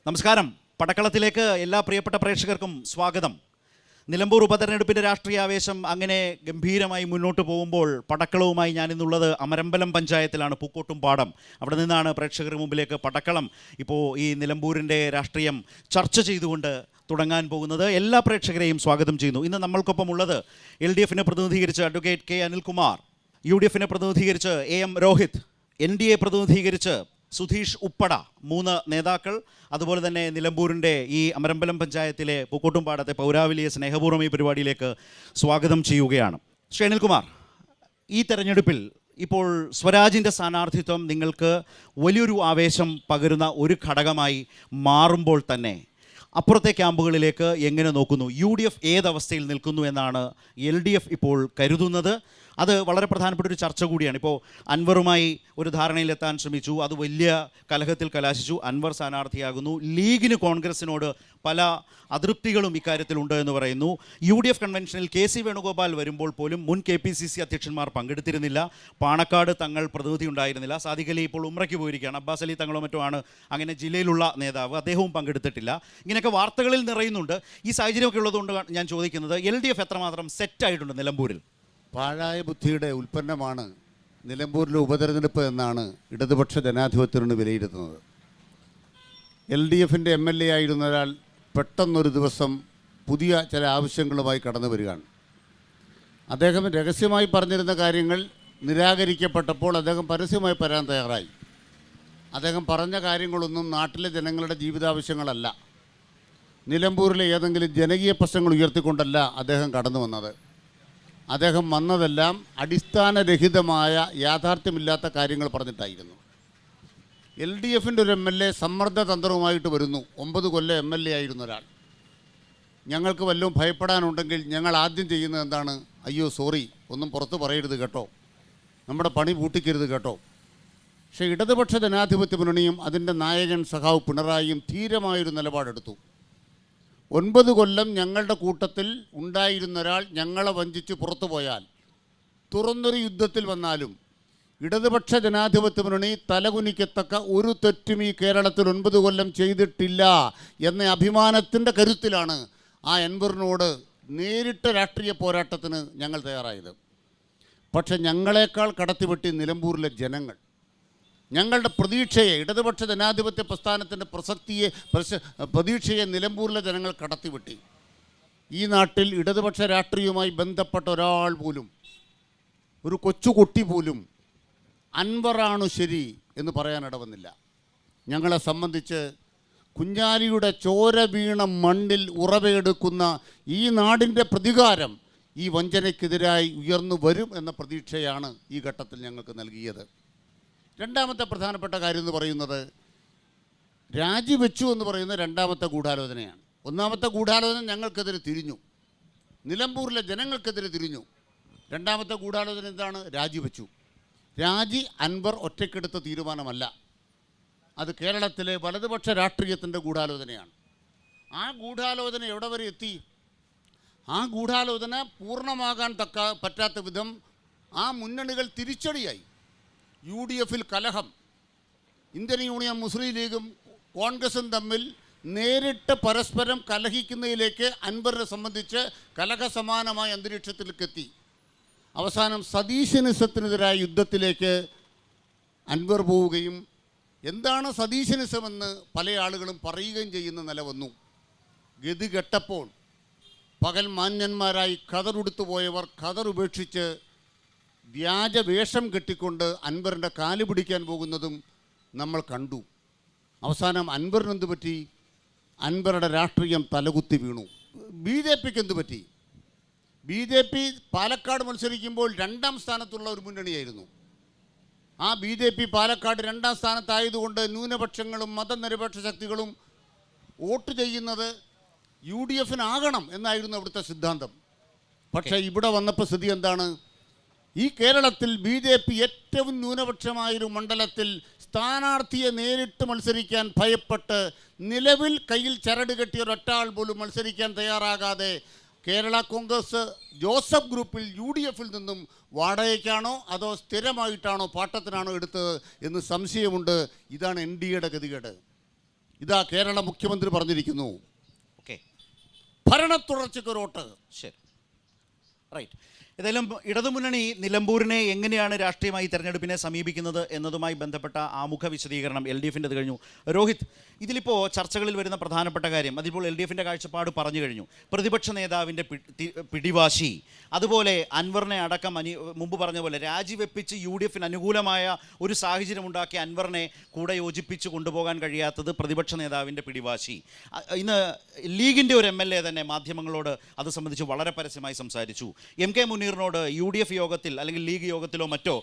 നമസ്കാരം. പടക്കളത്തിലേക്ക് എല്ലാ പ്രിയപ്പെട്ട പ്രേക്ഷകർക്കും സ്വാഗതം. നിലമ്പൂർ ഉപതെരഞ്ഞെടുപ്പിൻ്റെ രാഷ്ട്രീയ ആവേശം അങ്ങനെ ഗംഭീരമായി മുന്നോട്ട് പോകുമ്പോൾ പടക്കളവുമായി ഞാനിന്നുള്ളത് അമരമ്പലം പഞ്ചായത്തിലാണ്, പൂക്കോട്ടുംപാടം. അവിടെ നിന്നാണ് പ്രേക്ഷകർക്ക് മുമ്പിലേക്ക് പടക്കളം ഇപ്പോൾ ഈ നിലമ്പൂരിൻ്റെ രാഷ്ട്രീയം ചർച്ച ചെയ്തുകൊണ്ട് തുടങ്ങാൻ പോകുന്നത്. എല്ലാ പ്രേക്ഷകരെയും സ്വാഗതം ചെയ്യുന്നു. ഇന്ന് നമ്മൾക്കൊപ്പം ഉള്ളത് LDF പ്രതിനിധീകരിച്ച് അഡ്വക്കേറ്റ് K അനിൽകുമാർ, UDF പ്രതിനിധീകരിച്ച് AM രോഹിത്, NDA പ്രതിനിധീകരിച്ച് സുധീഷ് ഉപ്പട, 3 നേതാക്കൾ. അതുപോലെ തന്നെ നിലമ്പൂരിൻ്റെ ഈ അമരമ്പലം പഞ്ചായത്തിലെ പൂക്കോട്ടുംപാടത്തെ പൗരാവലിയെ സ്നേഹപൂർവ്വം ഈ പരിപാടിയിലേക്ക് സ്വാഗതം ചെയ്യുകയാണ്. ശ്രീ അനിൽകുമാർ, ഈ തെരഞ്ഞെടുപ്പിൽ ഇപ്പോൾ സ്വരാജിൻ്റെ സ്ഥാനാർത്ഥിത്വം നിങ്ങൾക്ക് വലിയൊരു ആവേശം പകരുന്ന ഒരു ഘടകമായി മാറുമ്പോൾ തന്നെ അപ്പുറത്തെ ക്യാമ്പുകളിലേക്ക് എങ്ങനെ നോക്കുന്നു? UDF ഏതവസ്ഥയിൽ നിൽക്കുന്നു എന്നാണ് LDF ഇപ്പോൾ കരുതുന്നത്? അത് വളരെ പ്രധാനപ്പെട്ട ഒരു ചർച്ച കൂടിയാണ്. ഇപ്പോൾ അൻവറുമായി ഒരു ധാരണയിലെത്താൻ ശ്രമിച്ചു, അത് വലിയ കലഹത്തിൽ കലാശിച്ചു. അൻവർ സ്ഥാനാർത്ഥിയാകുന്നു. ലീഗിന് കോൺഗ്രസിനോട് പല അതൃപ്തികളും ഇക്കാര്യത്തിലുണ്ട് എന്ന് പറയുന്നു. UDF കൺവെൻഷനിൽ KC വേണുഗോപാൽ വരുമ്പോൾ പോലും മുൻ KPCC അധ്യക്ഷന്മാർ പങ്കെടുത്തിരുന്നില്ല. പാണക്കാട് തങ്ങൾ പ്രതിനിധി ഉണ്ടായിരുന്നില്ല. സാദിഖ് അലി ഇപ്പോൾ ഉംറയ്ക്ക് പോയിരിക്കുകയാണ്. അബ്ബാസ് അലി തങ്ങളോ മറ്റോ ആണ് അങ്ങനെ ജില്ലയിലുള്ള നേതാവ്, അദ്ദേഹവും പങ്കെടുത്തിട്ടില്ല. ഇങ്ങനെയൊക്കെ വാർത്തകളിൽ നിറയുന്നുണ്ട്. ഈ സാഹചര്യമൊക്കെ ഉള്ളതുകൊണ്ട് ഞാൻ ചോദിക്കുന്നത്, LDF എത്രമാത്രം സെറ്റായിട്ടുണ്ട് നിലമ്പൂരിൽ? പാഴായ ബുദ്ധിയുടെ ഉൽപ്പന്നമാണ് നിലമ്പൂരിലെ ഉപതെരഞ്ഞെടുപ്പ് എന്നാണ് ഇടതുപക്ഷ ജനാധിപത്യത്തിന് വിലയിരുത്തുന്നത്. LDFൻ്റെ MLA ആയിരുന്ന ഒരാൾ പെട്ടെന്നൊരു ദിവസം പുതിയ ചില ആവശ്യങ്ങളുമായി കടന്നു വരികയാണ്. അദ്ദേഹം രഹസ്യമായി പറഞ്ഞിരുന്ന കാര്യങ്ങൾ നിരാകരിക്കപ്പെട്ടപ്പോൾ അദ്ദേഹം പരസ്യമായി പറയാൻ തയ്യാറായി. അദ്ദേഹം പറഞ്ഞ കാര്യങ്ങളൊന്നും നാട്ടിലെ ജനങ്ങളുടെ ജീവിതാവശ്യങ്ങളല്ല, നിലമ്പൂരിലെ ഏതെങ്കിലും ജനകീയ പ്രശ്നങ്ങൾ ഉയർത്തിക്കൊണ്ടല്ല അദ്ദേഹം കടന്നു വന്നത്. അദ്ദേഹം വന്നതെല്ലാം അടിസ്ഥാനരഹിതമായ യാഥാർത്ഥ്യമില്ലാത്ത കാര്യങ്ങൾ പറഞ്ഞിട്ടായിരുന്നു. LDFൻ്റെ ഒരു MLA സമ്മർദ്ദതന്ത്രവുമായിട്ട് വരുന്നു. 9 കൊല്ലം MLA ആയിരുന്ന ഒരാൾ. ഞങ്ങൾക്ക് വല്ലതും ഭയപ്പെടാനുണ്ടെങ്കിൽ ഞങ്ങൾ ആദ്യം ചെയ്യുന്നത് എന്താണ്? അയ്യോ സോറി, ഒന്നും പുറത്ത് പറയരുത് കേട്ടോ, നമ്മുടെ പണി പൂട്ടിക്കരുത് കേട്ടോ. പക്ഷേ ഇടതുപക്ഷ ജനാധിപത്യ മുന്നണിയും അതിൻ്റെ നായകൻ സഖാവ് പിണറായിയും ധീരമായൊരു നിലപാടെടുത്തു. 9 കൊല്ലം ഞങ്ങളുടെ കൂട്ടത്തിൽ ഉണ്ടായിരുന്ന ഒരാൾ ഞങ്ങളെ വഞ്ചിച്ച് പുറത്തു പോയാൽ, തുറന്നൊരു യുദ്ധത്തിൽ വന്നാലും ഇടതുപക്ഷ ജനാധിപത്യ മുന്നണി തലകുനിക്കത്തക്ക ഒരു തെറ്റും ഈ കേരളത്തിൽ 9 കൊല്ലം ചെയ്തിട്ടില്ല എന്ന അഭിമാനത്തിൻ്റെ കരുത്തിലാണ് ആ അൻവറിനോട് നേരിട്ട രാഷ്ട്രീയ പോരാട്ടത്തിന് ഞങ്ങൾ തയ്യാറായത്. പക്ഷെ ഞങ്ങളെക്കാൾ കടത്തിവെട്ടി നിലമ്പൂരിലെ ജനങ്ങൾ. ഞങ്ങളുടെ പ്രതീക്ഷയെ, ഇടതുപക്ഷ ജനാധിപത്യ പ്രസ്ഥാനത്തിൻ്റെ പ്രതീക്ഷയെ നിലമ്പൂരിലെ ജനങ്ങൾ കടത്തിവിട്ടി. ഈ നാട്ടിൽ ഇടതുപക്ഷ രാഷ്ട്രീയവുമായി ബന്ധപ്പെട്ട ഒരാൾ പോലും, ഒരു കൊച്ചുകുട്ടി പോലും അൻവറാണു ശരി എന്ന് പറയാനിട വന്നില്ല. ഞങ്ങളെ സംബന്ധിച്ച് കുഞ്ഞാലിയുടെ ചോര വീണ മണ്ണിൽ ഉറവയെടുക്കുന്ന ഈ നാടിൻ്റെ പ്രതികാരം ഈ വഞ്ചനയ്ക്കെതിരായി ഉയർന്നു വരും എന്ന പ്രതീക്ഷയാണ് ഈ ഘട്ടത്തിൽ ഞങ്ങൾക്ക് നൽകിയത്. രണ്ടാമത്തെ പ്രധാനപ്പെട്ട കാര്യം എന്ന് പറയുന്നത്, രാജിവെച്ചു എന്ന് പറയുന്ന രണ്ടാമത്തെ ഗൂഢാലോചനയാണ്. ഒന്നാമത്തെ ഗൂഢാലോചന ഞങ്ങൾക്കെതിരെ തിരിഞ്ഞു, നിലമ്പൂരിലെ ജനങ്ങൾക്കെതിരെ തിരിഞ്ഞു. രണ്ടാമത്തെ ഗൂഢാലോചന എന്താണ്? രാജിവെച്ചു. രാജി അൻവർ ഒറ്റയ്ക്കെടുത്ത തീരുമാനമല്ല, അത് കേരളത്തിലെ വലതുപക്ഷ രാഷ്ട്രീയത്തിൻ്റെ ഗൂഢാലോചനയാണ്. ആ ഗൂഢാലോചന എവിടെ വരെ എത്തി? ആ ഗൂഢാലോചന പൂർണ്ണമാകാൻ പറ്റാത്ത വിധം ആ മുന്നണികൾ തിരിച്ചടിയായി. UDFൽ കലഹം, ഇന്ത്യൻ യൂണിയൻ മുസ്ലിം ലീഗും കോൺഗ്രസും തമ്മിൽ നേരിട്ട് പരസ്പരം കലഹിക്കുന്നതിലേക്ക് അൻവറിനെ സംബന്ധിച്ച് കലഹസമാനമായ അന്തരീക്ഷത്തിലേക്ക് എത്തി. അവസാനം സതീശനിസത്തിനെതിരായ യുദ്ധത്തിലേക്ക് അൻവർ പോവുകയും എന്താണ് സതീശനിസമെന്ന് പല ആളുകളും പറയുകയും ചെയ്യുന്ന നില വന്നു. ഗതി കെട്ടപ്പോൾ പകൽ മാന്യന്മാരായി ഖദറുടുത്തു പോയവർ ഖദർ ഉപേക്ഷിച്ച് വ്യാജ വേഷം കെട്ടിക്കൊണ്ട് അൻവറിൻ്റെ കാല് പിടിക്കാൻ പോകുന്നതും നമ്മൾ കണ്ടു. അവസാനം അൻവറിന് എന്ത് പറ്റി? അൻവറുടെ രാഷ്ട്രീയം തലകുത്തി വീണു. BJPക്ക് എന്ത് പറ്റി? BJP പാലക്കാട് മത്സരിക്കുമ്പോൾ 2ാം സ്ഥാനത്തുള്ള ഒരു മുന്നണിയായിരുന്നു. ആ BJP പാലക്കാട് 2ാം സ്ഥാനത്തായതുകൊണ്ട് ന്യൂനപക്ഷങ്ങളും മതനിരപേക്ഷ ശക്തികളും വോട്ട് ചെയ്യുന്നത് UDFനാകണം എന്നായിരുന്നു അവിടുത്തെ സിദ്ധാന്തം. പക്ഷേ ഇവിടെ വന്നപ്പോൾ സ്ഥിതി എന്താണ്? ഈ കേരളത്തിൽ BJP ഏറ്റവും ന്യൂനപക്ഷമായൊരു മണ്ഡലത്തിൽ സ്ഥാനാർത്ഥിയെ നേരിട്ട് മത്സരിക്കാൻ ഭയപ്പെട്ട് നിലവിൽ കയ്യിൽ ചരട് കെട്ടിയ ഒരൊറ്റാൾ പോലും മത്സരിക്കാൻ തയ്യാറാകാതെ കേരള കോൺഗ്രസ് ജോസഫ് ഗ്രൂപ്പിൽ UDFൽ നിന്നും വാടകയ്ക്കാണോ അതോ സ്ഥിരമായിട്ടാണോ പാട്ടത്തിനാണോ എടുത്തത് എന്ന് സംശയമുണ്ട്. ഇതാണ് NDAയുടെ ഗതികേട്. ഇതാ കേരള മുഖ്യമന്ത്രി പറഞ്ഞിരിക്കുന്നു, ഓക്കെ, ഭരണ തുടർച്ചയ്ക്കൊരു വോട്ട്. ശരി, റൈറ്റ്. ഏതായാലും ഇടതുമുന്നണി നിലമ്പൂരിനെ എങ്ങനെയാണ് രാഷ്ട്രീയമായി തെരഞ്ഞെടുപ്പിനെ സമീപിക്കുന്നത് എന്നതുമായി ബന്ധപ്പെട്ട ആമുഖ വിശദീകരണം എൽ ഡി എഫിൻ്റെത് കഴിഞ്ഞു. രോഹിത്, ഇതിലിപ്പോൾ ചർച്ചകളിൽ വരുന്ന പ്രധാനപ്പെട്ട കാര്യം, അതിപ്പോൾ എൽ ഡി എഫിൻ്റെ കാഴ്ചപ്പാട് പറഞ്ഞു കഴിഞ്ഞു. പ്രതിപക്ഷ നേതാവിൻ്റെ പിടിവാശി, അതുപോലെ അൻവറിനെ അടക്കം മുമ്പ് പറഞ്ഞ പോലെ രാജിവെപ്പിച്ച് യു ഡി എഫിന് അനുകൂലമായ ഒരു സാഹചര്യം ഉണ്ടാക്കി അൻവറിനെ കൂടെ യോജിപ്പിച്ച് കൊണ്ടുപോകാൻ കഴിയാത്തത് പ്രതിപക്ഷ നേതാവിൻ്റെ പിടിവാശി. ഇന്ന് ലീഗിൻ്റെ ഒരു MLA തന്നെ മാധ്യമങ്ങളോട് അത് സംബന്ധിച്ച് വളരെ പരസ്യമായി സംസാരിച്ചു. MK മുനീറിനോട് UDF യോഗത്തിൽ അല്ലെങ്കിൽ ലീഗ് യോഗത്തിലോ മറ്റോ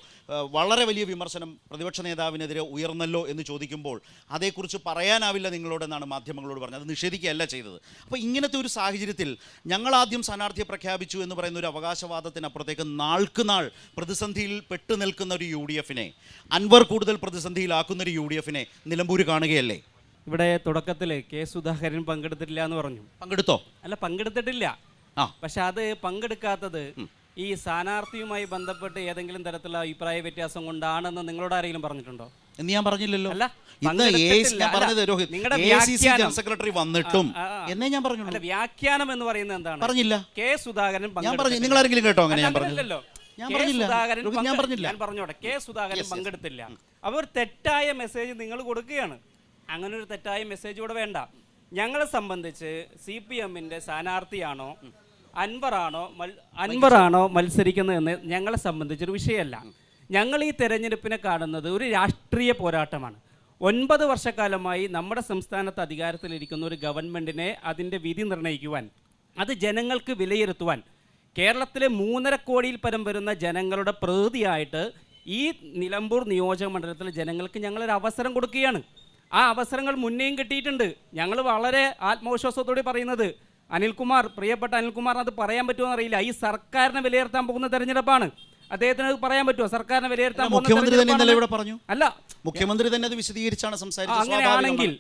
വളരെ വലിയ വിമർശനം പ്രതിപക്ഷ നേതാവിനെതിരെ ഉയർന്നല്ലോ എന്ന് ചോദിക്കുമ്പോൾ അതേക്കുറിച്ച് പറയാനാവില്ല നിങ്ങളോടെന്നാണ് മാധ്യമങ്ങളോട് പറഞ്ഞത്. അത് നിഷേധിക്കുകയല്ല ചെയ്തത്. അപ്പോൾ ഇങ്ങനത്തെ ഒരു സാഹചര്യത്തിൽ ഞങ്ങൾ ആദ്യം സ്ഥാനാർത്ഥിയെ പ്രഖ്യാപിച്ചു എന്ന് പറയുന്ന ഒരു അവകാശവാദത്തിനപ്പുറത്തേക്ക് നാൾക്ക് നാൾ പ്രതിസന്ധിയിൽ പെട്ടു നിൽക്കുന്ന ഒരു UDF-നെ, അൻവർ കൂടുതൽ പ്രതിസന്ധിയിലാക്കുന്ന ഒരു UDF-നെ നിലമ്പൂർ കാണുകയല്ലേ? ഇവിടെ തുടക്കത്തിൽ K. സുധാകരൻ പങ്കെടുത്തിട്ടില്ല എന്ന് പറഞ്ഞു. പങ്കെടുത്തോ? അല്ല, പങ്കെടുത്തിട്ടില്ല. പക്ഷെ അത് പങ്കെടുക്കാത്തത് ഈ സ്ഥാനാർത്ഥിയുമായി ബന്ധപ്പെട്ട് ഏതെങ്കിലും തരത്തിലുള്ള അഭിപ്രായ വ്യത്യാസം കൊണ്ടാണെന്ന് നിങ്ങളോട് ആരെങ്കിലും പറഞ്ഞിട്ടുണ്ടോ? എന്ന് ഞാൻ പറഞ്ഞില്ലല്ലോ. അല്ല, ജനറൽ സെക്രട്ടറി വന്നിട്ടും എന്നേ ഞാൻ പറഞ്ഞു. അല്ല, വ്യാഖ്യാനം എന്ന് പറയുന്നത് എന്താണ്? പറഞ്ഞില്ല. K. സുധാകരൻ നിങ്ങൾ ആരെങ്കിലും കേട്ടോ? അങ്ങനെ ഞാൻ പറഞ്ഞില്ലല്ലോ. ഞാൻ പറഞ്ഞോട്ടെ, K. സുധാകരൻ പങ്കെടുത്തില്ല. അവർ തെറ്റായ മെസ്സേജ് നിങ്ങൾ കൊടുക്കുകയാണ്. അങ്ങനെ ഒരു തെറ്റായ മെസ്സേജ് ഇവിടെ വേണ്ട. ഞങ്ങളെ സംബന്ധിച്ച് CPM-ന്റെ സ്ഥാനാർത്ഥിയാണോ അൻവറാണോ മത്സരിക്കുന്നതെന്ന് ഞങ്ങളെ സംബന്ധിച്ചൊരു വിഷയമല്ല. ഞങ്ങൾ ഈ തെരഞ്ഞെടുപ്പിനെ കാണുന്നത് ഒരു രാഷ്ട്രീയ പോരാട്ടമാണ്. 9 വർഷക്കാലമായി നമ്മുടെ സംസ്ഥാനത്ത് അധികാരത്തിലിരിക്കുന്ന ഒരു ഗവൺമെൻറ്റിനെ അതിൻ്റെ വിധി നിർണ്ണയിക്കുവാൻ, അത് ജനങ്ങൾക്ക് വിലയിരുത്തുവാൻ, കേരളത്തിലെ 3.5 കോടിയിൽ പരം വരുന്ന ജനങ്ങളുടെ പ്രതിനിധിയായിട്ട് ഈ നിലമ്പൂർ നിയോജക മണ്ഡലത്തിലെ ജനങ്ങൾക്ക് ഞങ്ങളൊരു അവസരം കൊടുക്കുകയാണ്. ആ അവസരങ്ങൾ മുന്നേയും കിട്ടിയിട്ടുണ്ട്. ഞങ്ങൾ വളരെ ആത്മവിശ്വാസത്തോടെ പറയുന്നത്, പ്രിയപ്പെട്ട അനിൽകുമാർ അത് പറയാൻ പറ്റുമോ എന്നറിയില്ല, ഈ സർക്കാരിനെ വിലയിരുത്താൻ പോകുന്ന തെരഞ്ഞെടുപ്പാണ്. അദ്ദേഹത്തിന് അത് പറയാൻ പറ്റുമോ? സർക്കാരിനെ വിലയിരുത്താൻ മുഖ്യമന്ത്രി തന്നെ പറഞ്ഞു. അല്ല, മുഖ്യമന്ത്രി തന്നെ അത് വിശദീകരിച്ചാണ് സംസാരിച്ചത്. അങ്ങനെയാണെങ്കിൽ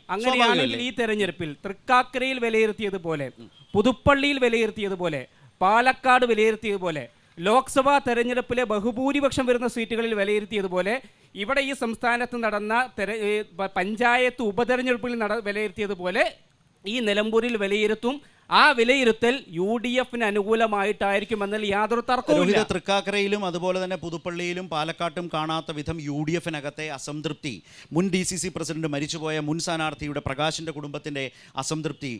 ഈ തെരഞ്ഞെടുപ്പിൽ തൃക്കാക്കരയിൽ വിലയിരുത്തിയതുപോലെ, പുതുപ്പള്ളിയിൽ വിലയിരുത്തിയതുപോലെ, പാലക്കാട് വിലയിരുത്തിയതുപോലെ, ലോക്സഭാ തെരഞ്ഞെടുപ്പിലെ ബഹുഭൂരിപക്ഷം വരുന്ന സീറ്റുകളിൽ വിലയിരുത്തിയതുപോലെ, ഇവിടെ ഈ സംസ്ഥാനത്ത് നടന്ന പഞ്ചായത്ത് ഉപതെരഞ്ഞെടുപ്പിൽ വിലയിരുത്തിയതുപോലെ ഈ നിലമ്പൂരിൽ വിലയിരുത്തും. ആ വിലയിരുത്തൽ UDF-ന് അനുകൂലമായിട്ടായിരിക്കുമെന്നതിൽ യാതൊരു തർക്കവുമില്ല. തൃക്കാക്കരയിലും അതുപോലെ തന്നെ പുതുപ്പള്ളിയിലും പാലക്കാട്ടും കാണാത്ത വിധം UDF-നകത്തെ അസംതൃപ്തി, മുൻ DCC പ്രസിഡന്റ് മരിച്ചുപോയ മുൻ സ്ഥാനാർത്ഥിയുടെ പ്രകാശിൻ്റെ കുടുംബത്തിൻ്റെ അസംതൃപ്തി,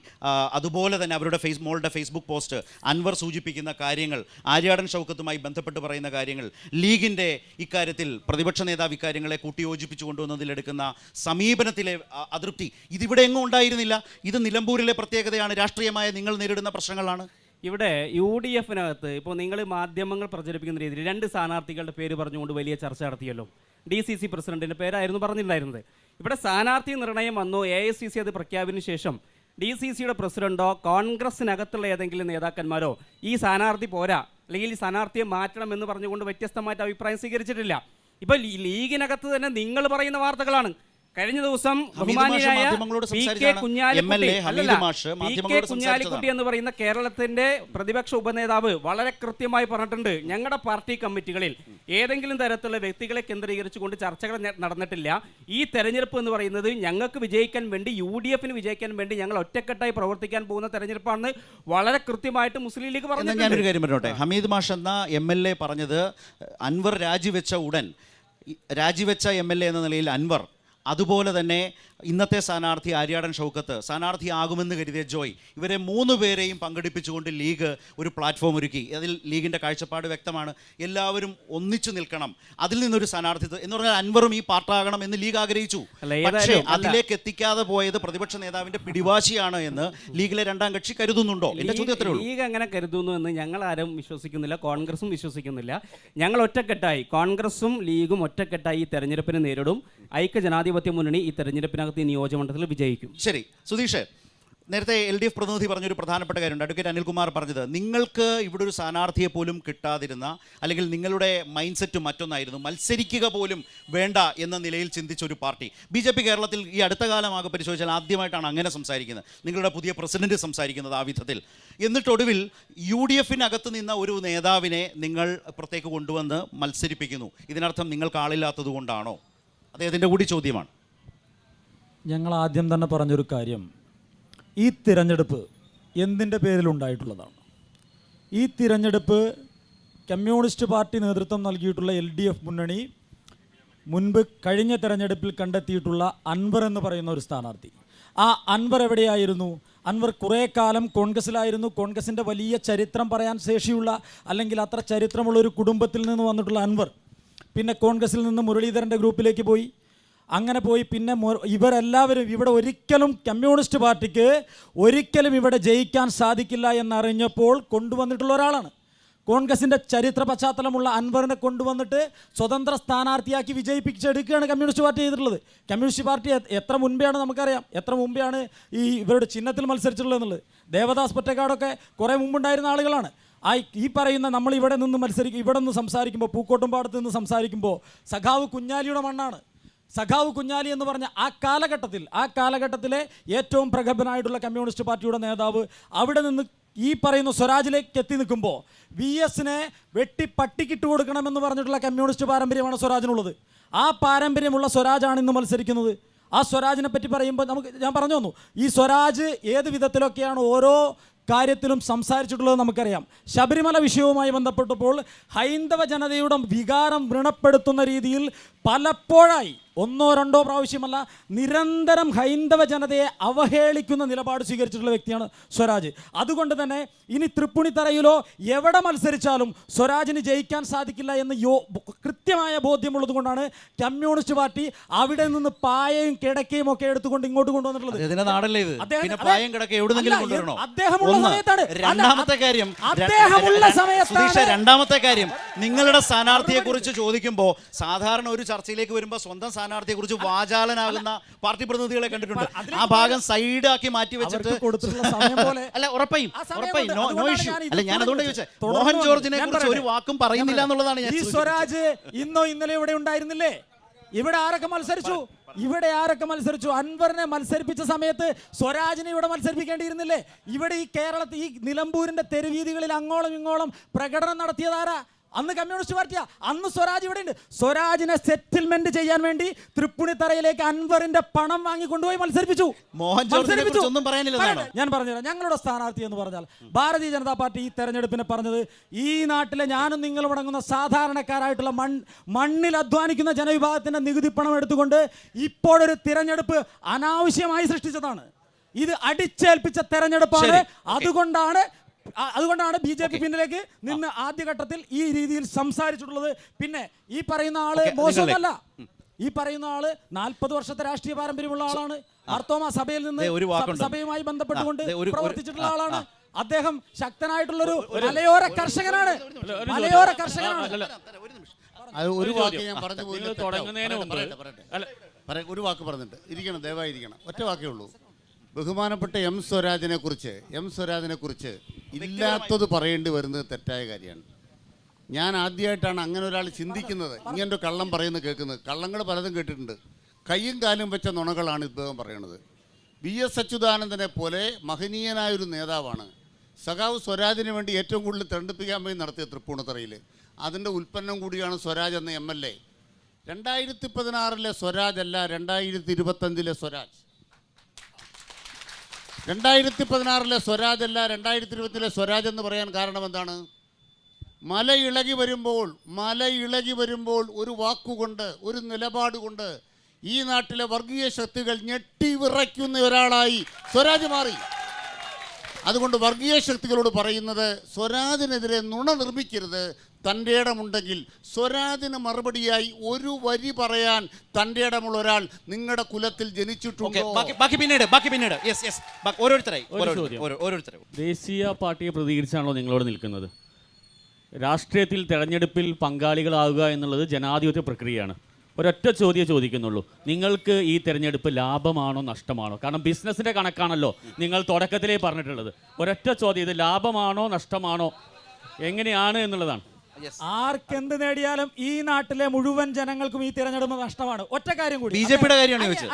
അതുപോലെ തന്നെ അവരുടെ മോളുടെ ഫേസ്ബുക്ക് പോസ്റ്റ്, അൻവർ സൂചിപ്പിക്കുന്ന കാര്യങ്ങൾ, ആര്യാടൻ ഷൗക്കത്തുമായി ബന്ധപ്പെട്ട് പറയുന്ന കാര്യങ്ങൾ, ലീഗിൻ്റെ ഇക്കാര്യത്തിൽ പ്രതിപക്ഷ നേതാവ് ഇക്കാര്യങ്ങളെ കൂട്ടിയോജിപ്പിച്ചു കൊണ്ടുവന്നതിലെടുക്കുന്ന സമീപനത്തിലെ അതൃപ്തി, ഇതിവിടെ എങ്ങും ഉണ്ടായിരുന്നില്ല. ഇത് നിലമ്പൂരിലെ പ്രത്യേകതയാണ്. രാഷ്ട്രീയമായ നിങ്ങൾ നേരിടുന്ന പ്രശ്നങ്ങളാണ്. ഇവിടെ UDF-നകത്ത് ഇപ്പോൾ നിങ്ങൾ മാധ്യമങ്ങൾ പ്രചരിപ്പിക്കുന്ന രീതിയിൽ 2 സ്ഥാനാർത്ഥികളുടെ പേര് പറഞ്ഞുകൊണ്ട് വലിയ ചർച്ച നടത്തിയല്ലോ. DCC പ്രസിഡന്റിൻ്റെ പേരായിരുന്നു പറഞ്ഞിട്ടുണ്ടായിരുന്നത്. ഇവിടെ സ്ഥാനാർത്ഥി നിർണയം വന്നു, AICC അത് പ്രഖ്യാപിച്ചതിന് ശേഷം DCCയുടെ പ്രസിഡന്റോ കോൺഗ്രസിനകത്തുള്ള ഏതെങ്കിലും നേതാക്കന്മാരോ ഈ സ്ഥാനാർത്ഥി പോരാ, അല്ലെങ്കിൽ ഈ സ്ഥാനാർത്ഥിയെ മാറ്റണം എന്ന് പറഞ്ഞുകൊണ്ട് വ്യത്യസ്തമായിട്ട് അഭിപ്രായം സ്വീകരിച്ചിട്ടില്ല. ഇപ്പോൾ ലീഗിനകത്ത് തന്നെ നിങ്ങൾ പറയുന്ന വാർത്തകളാണ്. കഴിഞ്ഞ ദിവസം ബഹുമാനിയായ PK കുഞ്ഞാലിക്കുട്ടി എന്ന് പറയുന്ന കേരളത്തിന്റെ പ്രതിപക്ഷ ഉപനേതാവ് വളരെ കൃത്യമായി പറഞ്ഞിട്ടുണ്ട്, ഞങ്ങളുടെ പാർട്ടി കമ്മിറ്റികളിൽ ഏതെങ്കിലും തരത്തിലുള്ള വ്യക്തികളെ കേന്ദ്രീകരിച്ചുകൊണ്ട് ചർച്ചകൾ നടന്നിട്ടില്ല. ഈ തെരഞ്ഞെടുപ്പ് എന്ന് പറയുന്നത് ഞങ്ങൾക്ക് വിജയിക്കാൻ വേണ്ടി, UDF-ന് വിജയിക്കാൻ വേണ്ടി ഞങ്ങൾ ഒറ്റക്കെട്ടായി പ്രവർത്തിക്കാൻ പോകുന്ന തെരഞ്ഞെടുപ്പാണെന്ന് വളരെ കൃത്യമായിട്ട് മുസ്ലിം ലീഗ് പറഞ്ഞു. ഞാനൊരു കാര്യം പറഞ്ഞോട്ടെ, ഹമീദ് മാഷ് എന്ന MLA പറഞ്ഞത് അൻവർ രാജിവെച്ച ഉടൻ, രാജിവെച്ച MLA എന്ന നിലയിൽ അൻവർ, അതുപോലെ തന്നെ ഇന്നത്തെ സ്ഥാനാർത്ഥി ആര്യാടൻ ഷൗക്കത്ത്, സ്ഥാനാർത്ഥിയാകുമെന്ന് കരുതിയ ജോയ്, ഇവരെ 3 പേരെയും പങ്കെടുപ്പിച്ചുകൊണ്ട് ലീഗ് ഒരു പ്ലാറ്റ്ഫോം ഒരുക്കി. അതിൽ ലീഗിൻ്റെ കാഴ്ചപ്പാട് വ്യക്തമാണ്. എല്ലാവരും ഒന്നിച്ചു നിൽക്കണം, അതിൽ നിന്നൊരു സ്ഥാനാർത്ഥിത്വം എന്ന് പറഞ്ഞാൽ അൻവറും ഈ പാർട്ടാകണം എന്ന് ലീഗ് ആഗ്രഹിച്ചു. പക്ഷേ അതിലേക്ക് എത്തിക്കാതെ പോയത് പ്രതിപക്ഷ നേതാവിൻ്റെ പിടിവാശിയാണ് എന്ന് ലീഗിലെ 2ാം കക്ഷി കരുതുന്നുണ്ടോ? എൻ്റെ ചോദ്യത്തിലേ ഉള്ളൂ. ലീഗ് അങ്ങനെ കരുതുന്നു എന്ന് ഞങ്ങൾ ആരും വിശ്വസിക്കുന്നില്ല, കോൺഗ്രസും വിശ്വസിക്കുന്നില്ല. ഞങ്ങൾ ഒറ്റക്കെട്ടായി, കോൺഗ്രസും ലീഗും ഒറ്റക്കെട്ടായി ഈ തെരഞ്ഞെടുപ്പിനെ നേരിടും. ഐക്യ ജനാധിപത്യ മുന്നണി ഈ തെരഞ്ഞെടുപ്പിനകത്ത് ഈ നിയോജകമണ്ഡലത്തിൽ വിജയിക്കും. ശരി സുധീഷ്, നേരത്തെ LDF പ്രതിനിധി പറഞ്ഞൊരു പ്രധാനപ്പെട്ട കാര്യമുണ്ട്. അഡ്വക്കേറ്റ് അനിൽകുമാർ പറഞ്ഞത്, നിങ്ങൾക്ക് ഇവിടെ ഒരു സ്ഥാനാർത്ഥിയെ പോലും കിട്ടാതിരുന്ന, അല്ലെങ്കിൽ നിങ്ങളുടെ മൈൻഡ് സെറ്റ് മറ്റൊന്നായിരുന്നു, മത്സരിക്കുക പോലും വേണ്ട എന്ന നിലയിൽ ചിന്തിച്ചൊരു പാർട്ടി BJP കേരളത്തിൽ ഈ അടുത്ത കാലമാകെ പരിശോധിച്ചാൽ ആദ്യമായിട്ടാണ് അങ്ങനെ സംസാരിക്കുന്നത്. നിങ്ങളുടെ പുതിയ പ്രസിഡന്റ് സംസാരിക്കുന്നത് ആ വിധത്തിൽ. എന്നിട്ടൊടുവിൽ UDF-നകത്ത് നിന്ന ഒരു നേതാവിനെ നിങ്ങൾ പുറത്തേക്ക് കൊണ്ടുവന്ന് മത്സരിപ്പിക്കുന്നു. ഇതിനർത്ഥം നിങ്ങൾക്ക് ആളില്ലാത്തത് കൊണ്ടാണോ? അദ്ദേഹത്തിൻ്റെ കൂടി ചോദ്യമാണ്. ഞങ്ങൾ ആദ്യം തന്നെ പറഞ്ഞൊരു കാര്യം, ഈ തിരഞ്ഞെടുപ്പ് എന്തിൻ്റെ പേരിലുണ്ടായിട്ടുള്ളതാണ്. ഈ തിരഞ്ഞെടുപ്പ് കമ്മ്യൂണിസ്റ്റ് പാർട്ടി നേതൃത്വം നൽകിയിട്ടുള്ള LDF മുന്നണി മുൻപ് കഴിഞ്ഞ തിരഞ്ഞെടുപ്പിൽ കണ്ടെത്തിയിട്ടുള്ള അൻവർ എന്ന് പറയുന്ന ഒരു സ്ഥാനാർത്ഥി. ആ അൻവർ എവിടെയായിരുന്നു? അൻവർ കുറേ കാലം കോൺഗ്രസ്സിലായിരുന്നു. കോൺഗ്രസിൻ്റെ വലിയ ചരിത്രം പറയാൻ ശേഷിയുള്ള, അല്ലെങ്കിൽ അത്ര ചരിത്രമുള്ള ഒരു കുടുംബത്തിൽ നിന്ന് വന്നിട്ടുള്ള അൻവർ പിന്നെ കോൺഗ്രസ്സിൽ നിന്ന് മുരളീധരൻ്റെ ഗ്രൂപ്പിലേക്ക് പോയി. അങ്ങനെ പോയി പിന്നെ ഇവരെല്ലാവരും ഇവിടെ ഒരിക്കലും കമ്മ്യൂണിസ്റ്റ് പാർട്ടിക്ക് ഒരിക്കലും ഇവിടെ ജയിക്കാൻ സാധിക്കില്ല എന്നറിഞ്ഞപ്പോൾ കൊണ്ടുവന്നിട്ടുള്ള ഒരാളാണ്. കോൺഗ്രസിൻ്റെ ചരിത്ര പശ്ചാത്തലമുള്ള അൻവറിനെ കൊണ്ടുവന്നിട്ട് സ്വതന്ത്ര സ്ഥാനാർത്ഥിയാക്കി വിജയിപ്പിച്ചെടുക്കുകയാണ് കമ്മ്യൂണിസ്റ്റ് പാർട്ടി ചെയ്തിട്ടുള്ളത്. കമ്മ്യൂണിസ്റ്റ് പാർട്ടി എത്ര മുൻപെയാണ് നമുക്കറിയാം, എത്ര മുമ്പെയാണ് ഈ ഇവരുടെ ചിഹ്നത്തിൽ മത്സരിച്ചിട്ടുള്ളത് എന്നുള്ളത്. ദേവദാസ് പൊറ്റക്കാടൊക്കെ കുറേ മുമ്പുണ്ടായിരുന്ന ആളുകളാണ്. ഈ പറയുന്ന നമ്മൾ ഇവിടെ നിന്ന് സംസാരിക്കുമ്പോൾ, പൂക്കോട്ടുംപാടത്ത് നിന്ന് സംസാരിക്കുമ്പോൾ സഖാവ് കുഞ്ഞാലിയുടെ മണ്ണാണ്. സഖാവ് കുഞ്ഞാലി എന്ന് പറഞ്ഞ ആ കാലഘട്ടത്തിലെ ഏറ്റവും പ്രഗത്ഭനായിട്ടുള്ള കമ്മ്യൂണിസ്റ്റ് പാർട്ടിയുടെ നേതാവ് അവിടെ നിന്ന് ഈ പറയുന്ന സ്വരാജിലേക്ക് എത്തി നിൽക്കുമ്പോൾ VSനെ വെട്ടി പട്ടിക്കിട്ട് കൊടുക്കണമെന്ന് പറഞ്ഞിട്ടുള്ള കമ്മ്യൂണിസ്റ്റ് പാരമ്പര്യമാണ് സ്വരാജിനുള്ളത്. ആ പാരമ്പര്യമുള്ള സ്വരാജാണ് ഇന്ന് മത്സരിക്കുന്നത്. ആ സ്വരാജിനെ പറ്റി പറയുമ്പോൾ ഞാൻ പറഞ്ഞു തന്നു, ഈ സ്വരാജ് ഏത് വിധത്തിലൊക്കെയാണ് ഓരോ കാര്യത്തിലും സംസാരിച്ചിട്ടുള്ളത് നമുക്കറിയാം. ശബരിമല വിഷയവുമായി ബന്ധപ്പെട്ടപ്പോൾ ഹൈന്ദവ ജനതയുടെ വികാരം വ്രണപ്പെടുത്തുന്ന രീതിയിൽ പലപ്പോഴായി, ഒന്നോ രണ്ടോ പ്രാവശ്യമല്ല, നിരന്തരം ഹൈന്ദവ ജനതയെ അവഹേളിക്കുന്ന നിലപാട് സ്വീകരിച്ചിട്ടുള്ള വ്യക്തിയാണ് സ്വരാജ്. അതുകൊണ്ട് തന്നെ ഇനി തൃപ്പൂണിത്തറയിലോ എവിടെ മത്സരിച്ചാലും സ്വരാജിന് ജയിക്കാൻ സാധിക്കില്ല എന്ന് കൃത്യമായ ബോധ്യമുള്ളത് കൊണ്ടാണ് കമ്മ്യൂണിസ്റ്റ് പാർട്ടി അവിടെ നിന്ന് പായയും കിടക്കയും ഒക്കെ എടുത്തുകൊണ്ട് ഇങ്ങോട്ട് കൊണ്ടുവന്നിട്ടുള്ളത്. രണ്ടാമത്തെ കാര്യം, നിങ്ങളുടെ സ്ഥാനാർത്ഥിയെ കുറിച്ച് ചോദിക്കുമ്പോൾ സാധാരണ ഒരു ചർച്ചയിലേക്ക് വരുമ്പോൾ സ്വന്തം സ്ഥാനാർത്ഥിയെ കുറിച്ച് വാചാലനാകുന്ന പാർട്ടി പ്രതിനിധികളെ കണ്ടിട്ടുണ്ട്. ആ ഭാഗം സൈഡാക്കി മാറ്റി വെച്ചിട്ട് അല്ല, ഉറപ്പായും നോ ഇഷ്യൂ. അല്ല, ഞാൻ അതുകൊണ്ട് ചോദിച്ചത്, മോഹൻ ജോർജിനെ കുറിച്ച് ഒരു വാക്കും പറയുന്നില്ല എന്നുള്ളതാണ് ഞാൻ. ഈ സ്വരാജ് ഇന്നോ ഇന്നലെ ഇവിടെ ഉണ്ടായിരുന്നില്ലേ? ഇവിടെ ആരൊക്കെ മത്സരിച്ചു? അൻവറിനെ മത്സരിപ്പിച്ച സമയത്ത് സ്വരാജിനെ ഇവിടെ മത്സരിപ്പിക്കേണ്ടിയിരുന്നില്ലേ? ഇവിടെ ഈ കേരളത്തിൽ ഈ നിലമ്പൂരിന്റെ തെരുവീതികളിൽ അങ്ങോളം ഇങ്ങോളം പ്രകടനം നടത്തിയതാരാ? അന്ന് കമ്മ്യൂണിസ്റ്റ് പാർട്ടിയാ. അന്ന് സ്വരാജ് ഇവിടെ ഉണ്ട്. സ്വരാജിനെ സെറ്റിൽമെന്റ് ചെയ്യാൻ വേണ്ടി തൃപ്പൂണിത്തറയിലേക്ക് അൻവറിന്റെ പണം വാങ്ങി കൊണ്ടുപോയി മത്സരിപ്പിച്ചു. ഞാൻ പറഞ്ഞുതരാം. ഞങ്ങളുടെ സ്ഥാനാർത്ഥി എന്ന് പറഞ്ഞാൽ ഭാരതീയ ജനതാ പാർട്ടി ഈ തെരഞ്ഞെടുപ്പിനെ പറഞ്ഞത്, ഈ നാട്ടിലെ ഞാനും നിങ്ങളും അടങ്ങുന്ന സാധാരണക്കാരായിട്ടുള്ള മണ്ണിൽ അധ്വാനിക്കുന്ന ജനവിഭാഗത്തിന്റെ നികുതി പണം എടുത്തുകൊണ്ട് ഇപ്പോഴൊരു തിരഞ്ഞെടുപ്പ് അനാവശ്യമായി സൃഷ്ടിച്ചതാണ്. ഇത് അടിച്ചേൽപ്പിച്ച തെരഞ്ഞെടുപ്പാണ്. അതുകൊണ്ടാണ് BJP പിന്നിലേക്ക് നിന്ന് ആദ്യഘട്ടത്തിൽ ഈ രീതിയിൽ സംസാരിച്ചിട്ടുള്ളത്. പിന്നെ ഈ പറയുന്ന ആള് മോശമല്ല. ഈ പറയുന്ന ആള് 40 വർഷത്തെ രാഷ്ട്രീയ പാരമ്പര്യമുള്ള ആളാണ്. മാർത്തോമാ സഭയിൽ നിന്ന് സഭയുമായി ബന്ധപ്പെട്ടുകൊണ്ട് പ്രവർത്തിച്ചിട്ടുള്ള ആളാണ്. അദ്ദേഹം ശക്തനായിട്ടുള്ളൊരു മലയോര കർഷകനാണ്. ഒരു വാക്ക് ഞാൻ പറഞ്ഞു പോയി. ഒരു വാക്ക് പറഞ്ഞിട്ട് ഇരിക്കണം, ദയവായിരിക്കണം. ഒറ്റ വാക്കേ ഉള്ളൂ. ബഹുമാനപ്പെട്ട എം സ്വരാജിനെ കുറിച്ച് ഇല്ലാത്തത് പറയേണ്ടി വരുന്നത് തെറ്റായ കാര്യമാണ്. ഞാൻ ആദ്യമായിട്ടാണ് അങ്ങനെ ഒരാൾ ചിന്തിക്കുന്നത്, ഇങ്ങനൊരു കള്ളം പറയുന്നത് കേൾക്കുന്നത്. കള്ളങ്ങൾ പലതും കേട്ടിട്ടുണ്ട്. കയ്യും കാലും വെച്ച നുണകളാണ് ഇദ്ദേഹം പറയുന്നത്. VS അച്യുതാനന്ദനെ പോലെ മഹനീയനായൊരു നേതാവാണ്. സഖാവ് സ്വരാജിന് വേണ്ടി ഏറ്റവും കൂടുതൽ തെരഞ്ഞെടുപ്പിക്കാൻ വേണ്ടി നടത്തിയ തൃപ്പൂണിത്തറയിൽ. അതിൻ്റെ ഉൽപ്പന്നം കൂടിയാണ് സ്വരാജ് എന്ന MLA. 2016 സ്വരാജ് അല്ല, 2025 സ്വരാജ്. 2016 സ്വരാജ് അല്ല, 2020 സ്വരാജ് എന്ന് പറയാൻ കാരണം എന്താണ്? മല ഇളകി വരുമ്പോൾ ഒരു വാക്കുകൊണ്ട്, ഒരു നിലപാട് കൊണ്ട് ഈ നാട്ടിലെ വർഗീയ ശക്തികൾ ഞെട്ടിവിറയ്ക്കുന്ന ഒരാളായി സ്വരാജ് മാറി. അതുകൊണ്ട് വർഗീയ ശക്തികളോട് പറയുന്നത്, സ്വരാജിനെതിരെ നുണ നിർമ്മിക്കരുത്. തൻ്റെ ഇടമുണ്ടെങ്കിൽ സ്വരാജിന് മറുപടിയായി ഒരു വരി പറയാൻ തൻ്റെ ഇടമുള്ള ഒരാൾ നിങ്ങളുടെ കുലത്തിൽ ജനിച്ചിട്ടുണ്ടോ? ദേശീയ പാർട്ടിയെ പ്രതികരിച്ചാണല്ലോ നിങ്ങളോട് നിൽക്കുന്നത്. രാഷ്ട്രീയത്തിൽ തെരഞ്ഞെടുപ്പിൽ പങ്കാളികളാവുക എന്നുള്ളത് ജനാധിപത്യ പ്രക്രിയയാണ്. ഒരൊറ്റ ചോദ്യം ചോദിക്കുന്നുള്ളൂ, നിങ്ങൾക്ക് ഈ തെരഞ്ഞെടുപ്പ് ലാഭമാണോ നഷ്ടമാണോ? കാരണം ബിസിനസിൻ്റെ കണക്കാണല്ലോ നിങ്ങൾ തുടക്കത്തിലേ പറഞ്ഞിട്ടുള്ളത്. ഒരൊറ്റ ചോദ്യം, ഇത് ലാഭമാണോ നഷ്ടമാണോ, എങ്ങനെയാണ് എന്നുള്ളതാണ്. ആർക്കെന്ത് നേടിയാലും ഈ നാട്ടിലെ മുഴുവൻ ജനങ്ങൾക്കും ഈ തിരഞ്ഞെടുപ്പ് നഷ്ടമാണ്. ഒറ്റ കാര്യം കൂടി, BJPയുടെ കാര്യമാണ് ചോദിച്ചത്.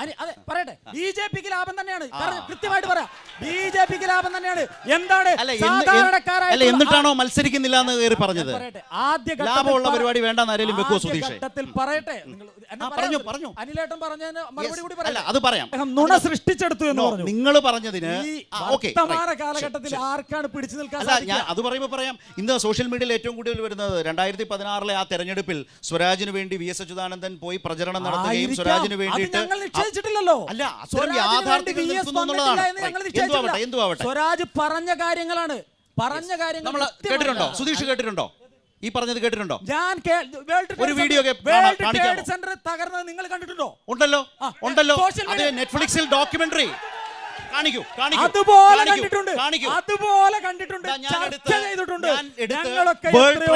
അതെ, പറയട്ടെ, BJPക്ക് ലാഭം തന്നെയാണ്. കൃത്യമായിട്ട് പറയാം. ബിജെപിക്ക് ലാഭം തന്നെയാണ്. എന്താണ് അല്ല സാധാരണക്കാരായ എന്നിട്ടാണോ മത്സരിക്കുന്നില്ല എന്ന് കയറി പറഞ്ഞത്? ആദ്യ ലാഭമുള്ള പരിപാടി വേണ്ടെന്ന് ആരെങ്കിലും വെക്കുവോ സുധീഷേ? പറയട്ടെ, പറഞ്ഞു. അനിലേട്ടൻ പറഞ്ഞതിന് മറുപടി കൂടി അല്ല അത് പറയാം. നുണ സൃഷ്ടിച്ചെടുത്തു എന്ന് പറഞ്ഞു. നിങ്ങൾ പറഞ്ഞതിന് വർത്തമാന കാലഘട്ടത്തിൽ ആർക്കാണ് പിടിച്ചു നിൽക്കാൻ അല്ല ഞാൻ അത് പറയുമ്പോൾ പറയാം. ഇന്ന് സോഷ്യൽ മീഡിയയിൽ ഏറ്റവും കൂടുതൽ വരുന്നത് 2016 ആ തെരഞ്ഞെടുപ്പിൽ സ്വരാജിന് വേണ്ടി വി എസ് അച്യുതാനന്ദൻ പോയി പ്രചരണം നടത്തുകയും സ്വരാജിന് വേണ്ടിയിട്ട് നിശ്ചയിച്ചിട്ടില്ലല്ലോ. അല്ല അത്തരം യാഥാർത്ഥ്യങ്ങൾ നിൽക്കുന്നു എന്നുള്ളതാണ്. എന്തുവാവട്ടെ സ്വരാജ് പറഞ്ഞ കാര്യങ്ങളാണ്, പറഞ്ഞ കാര്യങ്ങൾ നമ്മൾ കേട്ടിട്ടുണ്ടോ? സുധീഷ് കേട്ടിട്ടുണ്ടോ? ഈ പറഞ്ഞത് കേട്ടിട്ടുണ്ടോ? ഞാൻ ഒരു വീഡിയോ സെന്റർ തകർന്നത് നിങ്ങൾ കണ്ടിട്ടുണ്ടോ? ഉണ്ടല്ലോ. അത് നെറ്റ്ഫ്ലിക്സിൽ ഡോക്യുമെന്ററി കാണിക്കൂ. അതുപോലെ കണ്ടിട്ടുണ്ട്. ചർച്ച ചെയ്തിട്ടുണ്ട്. വേൾഡ്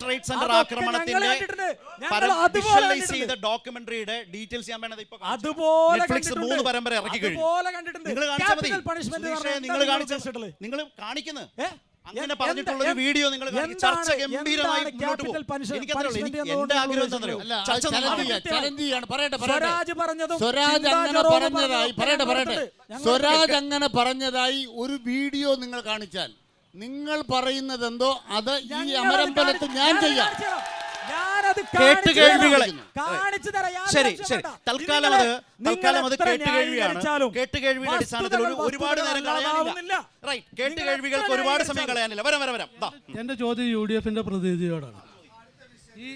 ട്രേഡ് സെന്റർ ആക്രമണത്തിന്റെ വിഷ്വലൈസ് ചെയ്ത ഡോക്യുമെന്ററിയുടെ ഡീറ്റെയിൽസ് ഞാൻ വേണത് ഇപ്പൊ നെറ്റ്ഫ്ലിക്സ് 3 പരമ്പര ഇറക്കി കഴിഞ്ഞു. നിങ്ങൾ കാണിച്ചാൽ മതി. നിങ്ങൾ കാണിക്കുന്നത് അങ്ങനെ പറഞ്ഞിട്ടുള്ള ഒരു വീഡിയോ നിങ്ങൾ ചർച്ച ഗംഭീരമായി മുന്നോട്ട് പോകും. എന്റെ ആഗ്രഹം എന്താണെന്നറിയോ? ചർച്ച സ്വരാജ് അങ്ങനെ പറഞ്ഞതായി ഒരു വീഡിയോ നിങ്ങൾ കാണിച്ചാൽ നിങ്ങൾ പറയുന്നത് എന്തോ അത് ഈ അമരമ്പലത്ത് ഞാൻ ചെയ്യാം. കേട്ടുകേൾവികളെ ശരി തൽക്കാലം അത് കേട്ടുകേൾവിയാണ്. കേട്ടുകേൾവിയുടെ അടിസ്ഥാനത്തിൽ ഒരുപാട് നേരം കളയാനില്ല. കേട്ടുകേൾവികൾക്ക് ഒരുപാട് സമയം കളയാനില്ല. വരാം. എന്റെ ചോദ്യം UDF പ്രതിനിധിയോടാണ്. ഈ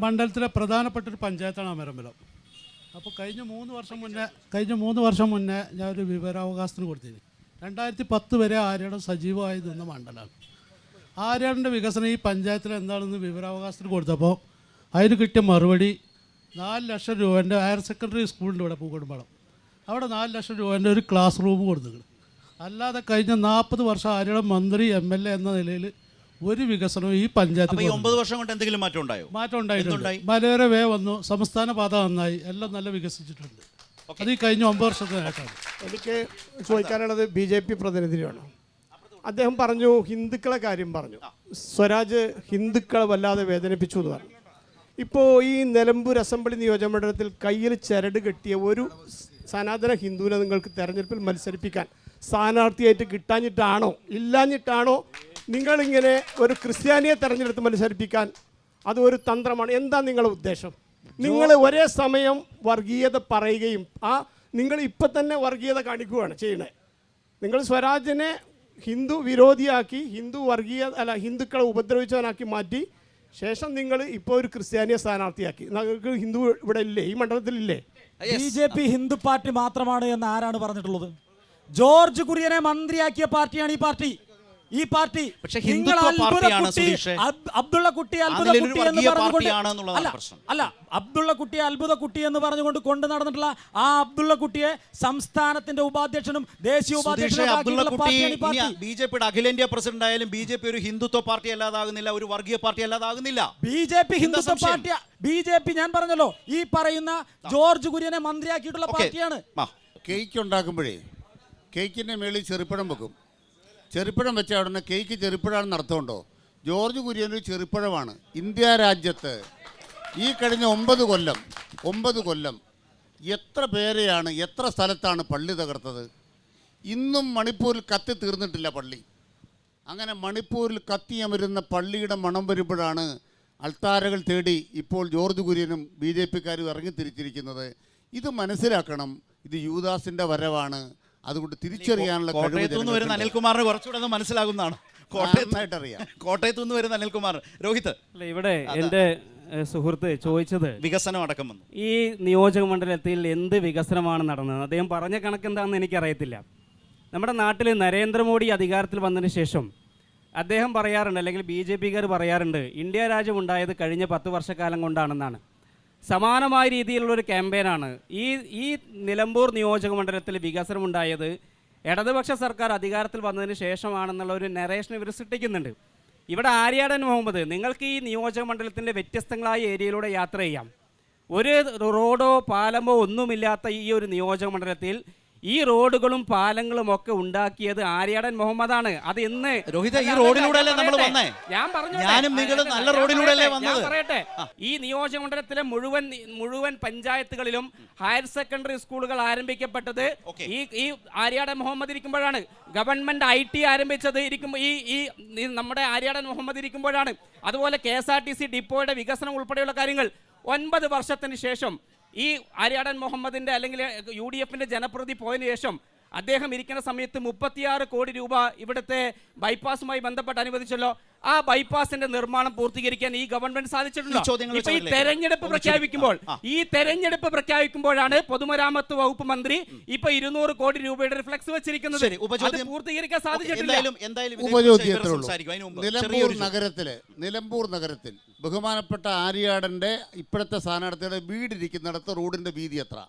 മണ്ഡലത്തിലെ പ്രധാനപ്പെട്ട ഒരു പഞ്ചായത്താണ് അമരമ്പലം. അപ്പോൾ കഴിഞ്ഞ 3 വർഷം മുന്നേ ഞാനൊരു വിവരാവകാശത്തിന് കൊടുത്തിരുന്നു. 2010 വരെ ആര്യയുടെ സജീവമായി നിന്ന മണ്ഡലമാണ്. ആര്യാടിൻ്റെ വികസനം ഈ പഞ്ചായത്തിൽ എന്താണെന്ന് വിവരാവകാശത്തിന് കൊടുത്തപ്പോൾ അതിന് കിട്ടിയ മറുപടി 4 ലക്ഷം രൂപേൻ്റെ ഹയർ സെക്കൻഡറി സ്കൂളിൻ്റെ ഇവിടെ പൂക്കോട്ടുംപാടം അവിടെ 4 ലക്ഷം രൂപേൻ്റെ ഒരു ക്ലാസ് റൂം കൊടുത്തിട്ടുണ്ട്. അല്ലാതെ കഴിഞ്ഞ 40 വർഷം ആര്യയുടെ മന്ത്രി MLA എന്ന നിലയിൽ ഒരു വികസനവും ഈ പഞ്ചായത്തിൽ 9 വർഷം കൊണ്ട് എന്തെങ്കിലും മാറ്റം ഉണ്ടായിട്ടുണ്ട്. മലയോര വേ വന്നു, സംസ്ഥാന പാത നന്നായി, എല്ലാം നല്ല വികസിച്ചിട്ടുണ്ട്. അത് ഈ കഴിഞ്ഞ 9 വർഷത്തെ നേട്ടമാണ്. എനിക്ക് ചോദിക്കാനുള്ളത് BJP പ്രതിനിധിയാണ്. അദ്ദേഹം പറഞ്ഞു, ഹിന്ദുക്കളെ കാര്യം പറഞ്ഞു, സ്വരാജ് ഹിന്ദുക്കളെ വല്ലാതെ വേദനിപ്പിച്ചു എന്ന് പറഞ്ഞു. ഇപ്പോൾ ഈ നിലമ്പൂർ അസംബ്ലി നിയോജകമണ്ഡലത്തിൽ കയ്യിൽ ചരട് കെട്ടിയ ഒരു സനാതന ഹിന്ദുവിനെ നിങ്ങൾക്ക് തെരഞ്ഞെടുപ്പിൽ മത്സരിപ്പിക്കാൻ സ്ഥാനാർത്ഥിയായിട്ട് കിട്ടാഞ്ഞിട്ടാണോ ഇല്ലാഞ്ഞിട്ടാണോ നിങ്ങളിങ്ങനെ ഒരു ക്രിസ്ത്യാനിയെ തെരഞ്ഞെടുത്ത് മത്സരിപ്പിക്കാൻ? അത് ഒരു തന്ത്രമാണ്. എന്താ നിങ്ങളുടെ ഉദ്ദേശം? നിങ്ങൾ ഒരേ സമയം വർഗീയത പറയുകയും നിങ്ങൾ ഇപ്പം തന്നെ വർഗീയത കാണിക്കുകയാണ് ചെയ്യുന്നത്. നിങ്ങൾ സ്വരാജിനെ ഹിന്ദു വിരോധിയാക്കി, ഹിന്ദുക്കളെ ഉപദ്രവിച്ചവനാക്കി മാറ്റി, ശേഷം നിങ്ങൾ ഇപ്പോൾ ഒരു ക്രിസ്ത്യാനിയെ സ്ഥാനാർത്ഥിയാക്കി. നിങ്ങൾക്ക് ഹിന്ദു ഇവിടെ ഇല്ലേ? ഈ മണ്ഡലത്തിലില്ലേ? BJP ഹിന്ദു പാർട്ടി മാത്രമാണ് എന്ന് ആരാണ് പറഞ്ഞിട്ടുള്ളത്? ജോർജ് കുര്യനെ മന്ത്രിയാക്കിയ പാർട്ടിയാണ് ഈ പാർട്ടി. അബ്ദുള്ള കുട്ടി അത്ഭുത കുട്ടി എന്ന് പറഞ്ഞുകൊണ്ട് കൊണ്ടു നടന്നിട്ടുള്ള ആ അബ്ദുള്ള കുട്ടിയെ സംസ്ഥാനത്തിന്റെ ഉപാധ്യക്ഷനും ദേശീയ ഉപാധ്യക്ഷനും BJPയുടെ അഖിലേന്ത്യാ പ്രസിഡന്റ് ആയാലും BJP ഒരു ഹിന്ദുത്വ പാർട്ടി അല്ലാതാകുന്നില്ല, ഒരു വർഗീയ പാർട്ടി അല്ലാതാകുന്നില്ല. BJP Hindutva party. BJP ഞാൻ പറഞ്ഞല്ലോ, ഈ പറയുന്ന ജോർജ് കുര്യനെ മന്ത്രിയാക്കിയിട്ടുള്ള പാർട്ടിയാണ്. കേക്ക് ഉണ്ടാക്കുമ്പോഴേ കേക്കിന്റെ മേളിൽ ചെറുപ്പഴം വെക്കും. ചെറുപ്പഴം വെച്ച ഉടനെ കേക്ക് ചെറുപ്പഴാണെന്ന് അർത്ഥമുണ്ടോ? ജോർജ് കുര്യൻ ഒരു ചെറുപ്പഴമാണ്. ഇന്ത്യ രാജ്യത്ത് ഈ കഴിഞ്ഞ 9 കൊല്ലം എത്ര പേരെയാണ്, എത്ര സ്ഥലത്താണ് പള്ളി തകർത്തത്? ഇന്നും മണിപ്പൂരിൽ കത്തി തീർന്നിട്ടില്ല പള്ളി. അങ്ങനെ മണിപ്പൂരിൽ കത്തിയമരുന്ന പള്ളിയുടെ മണം വരുമ്പോഴാണ് അൾത്താരകൾ തേടി ഇപ്പോൾ ജോർജ് കുര്യനും BJPക്കാരും ഇറങ്ങിത്തിരിച്ചിരിക്കുന്നത്. ഇത് മനസ്സിലാക്കണം. ഇത് യൂദാസിൻ്റെ വരവാണ്. അതുകൊണ്ട് തിരിച്ചറിയാനുള്ള കോട്ടയത്തു നിന്ന് വരുന്ന അനിൽകുമാറിന് കുറച്ചുകൂടെ മനസ്സിലാകുന്നതാണ്. കോട്ടയത്തു നിന്ന് വരുന്ന അനിൽകുമാർ. രോഹിത്, ഇവിടെ എൻ്റെ സുഹൃത്ത് ചോദിച്ചത് വികസനം അടക്കം വന്നു. ഈ നിയോജക മണ്ഡലത്തിൽ എന്ത് വികസനമാണ് നടന്നത്? അദ്ദേഹം പറഞ്ഞ കണക്കെന്താണെന്ന് എനിക്കറിയത്തില്ല. നമ്മുടെ നാട്ടിൽ നരേന്ദ്രമോദി അധികാരത്തിൽ വന്നതിന് ശേഷം അദ്ദേഹം പറയാറുണ്ട്, അല്ലെങ്കിൽ BJPക്കാർ പറയാറുണ്ട്, ഇന്ത്യ രാജ്യം ഉണ്ടായത് കഴിഞ്ഞ 10 വർഷക്കാലം കൊണ്ടാണെന്നാണ്. സമാനമായ രീതിയിലുള്ളൊരു ക്യാമ്പയിനാണ് ഈ നിലമ്പൂർ നിയോജക മണ്ഡലത്തിൽ വികസനമുണ്ടായത് ഇടതുപക്ഷ സർക്കാർ അധികാരത്തിൽ വന്നതിന് ശേഷമാണെന്നുള്ള ഒരു നരേഷൻ ഇവർ സൃഷ്ടിക്കുന്നുണ്ട്. ഇവിടെ ആര്യാടൻ മുഹമ്മദ്, നിങ്ങൾക്ക് ഈ നിയോജക മണ്ഡലത്തിൻ്റെ വ്യത്യസ്തങ്ങളായ ഏരിയയിലൂടെ യാത്ര ചെയ്യാം. ഒരു റോഡോ പാലമോ ഒന്നുമില്ലാത്ത ഈ ഒരു നിയോജക മണ്ഡലത്തിൽ ഈ റോഡുകളും പാലങ്ങളും ഒക്കെ ഉണ്ടാക്കിയത് ആര്യാടൻ മുഹമ്മദാണ്. അത് ഇന്ന് രോഹിത, ഈ റോഡിലൂടെ അല്ലേ നമ്മൾ വന്നേ? ഞാൻ പറഞ്ഞു, ഞാനും നിങ്ങളും നല്ല റോഡിലൂടെ അല്ലേ വന്നത്? ഞാൻ പറയട്ടെ, ഈ നിയോജകമണ്ഡലത്തിലെ മുഴുവൻ പഞ്ചായത്തുകളിലും ഹയർ സെക്കൻഡറി സ്കൂളുകൾ ആരംഭിക്കപ്പെട്ടത് ഈ ആര്യാടൻ മുഹമ്മദ് ഇരിക്കുമ്പോഴാണ്. ഗവൺമെന്റ് IT ആരംഭിച്ചത് ഈ നമ്മുടെ ആര്യാടൻ മുഹമ്മദ് ഇരിക്കുമ്പോഴാണ്. അതുപോലെ KSRTC ഡിപ്പോയുടെ വികസനം ഉൾപ്പെടെയുള്ള കാര്യങ്ങൾ 9 വർഷത്തിന് ശേഷം ഈ ആര്യാടൻ മുഹമ്മദിന്റെ അല്ലെങ്കിൽ UDFന്റെ ജനപ്രതി പോയതിനു ശേഷം അദ്ദേഹം ഇരിക്കുന്ന സമയത്ത് 36 കോടി രൂപ ഇവിടുത്തെ ബൈപ്പാസുമായി ബന്ധപ്പെട്ട് അനുവദിച്ചല്ലോ. ആ ബൈപ്പാസിന്റെ നിർമ്മാണം പൂർത്തീകരിക്കാൻ ഈ ഗവൺമെന്റ് സാധിച്ചിട്ടുണ്ടോ? ഈ തെരഞ്ഞെടുപ്പ് പ്രഖ്യാപിക്കുമ്പോഴാണ് പൊതുമരാമത്ത് വകുപ്പ് മന്ത്രി ഇപ്പൊ 200 കോടി രൂപയുടെ റിഫ്ലക്സ് വെച്ചിരിക്കുന്നത്. അത് പൂർത്തീകരിക്കാൻ സാധിച്ചിട്ടില്ല. നിലമ്പൂർ നഗരത്തിൽ ബഹുമാനപ്പെട്ട ആര്യാടന്റെ ഇപ്പോഴത്തെ സ്ഥാനാർത്ഥിയുടെ വീടിരിക്കുന്നിടത്ത് റോഡിന്റെ വീതി എത്ര?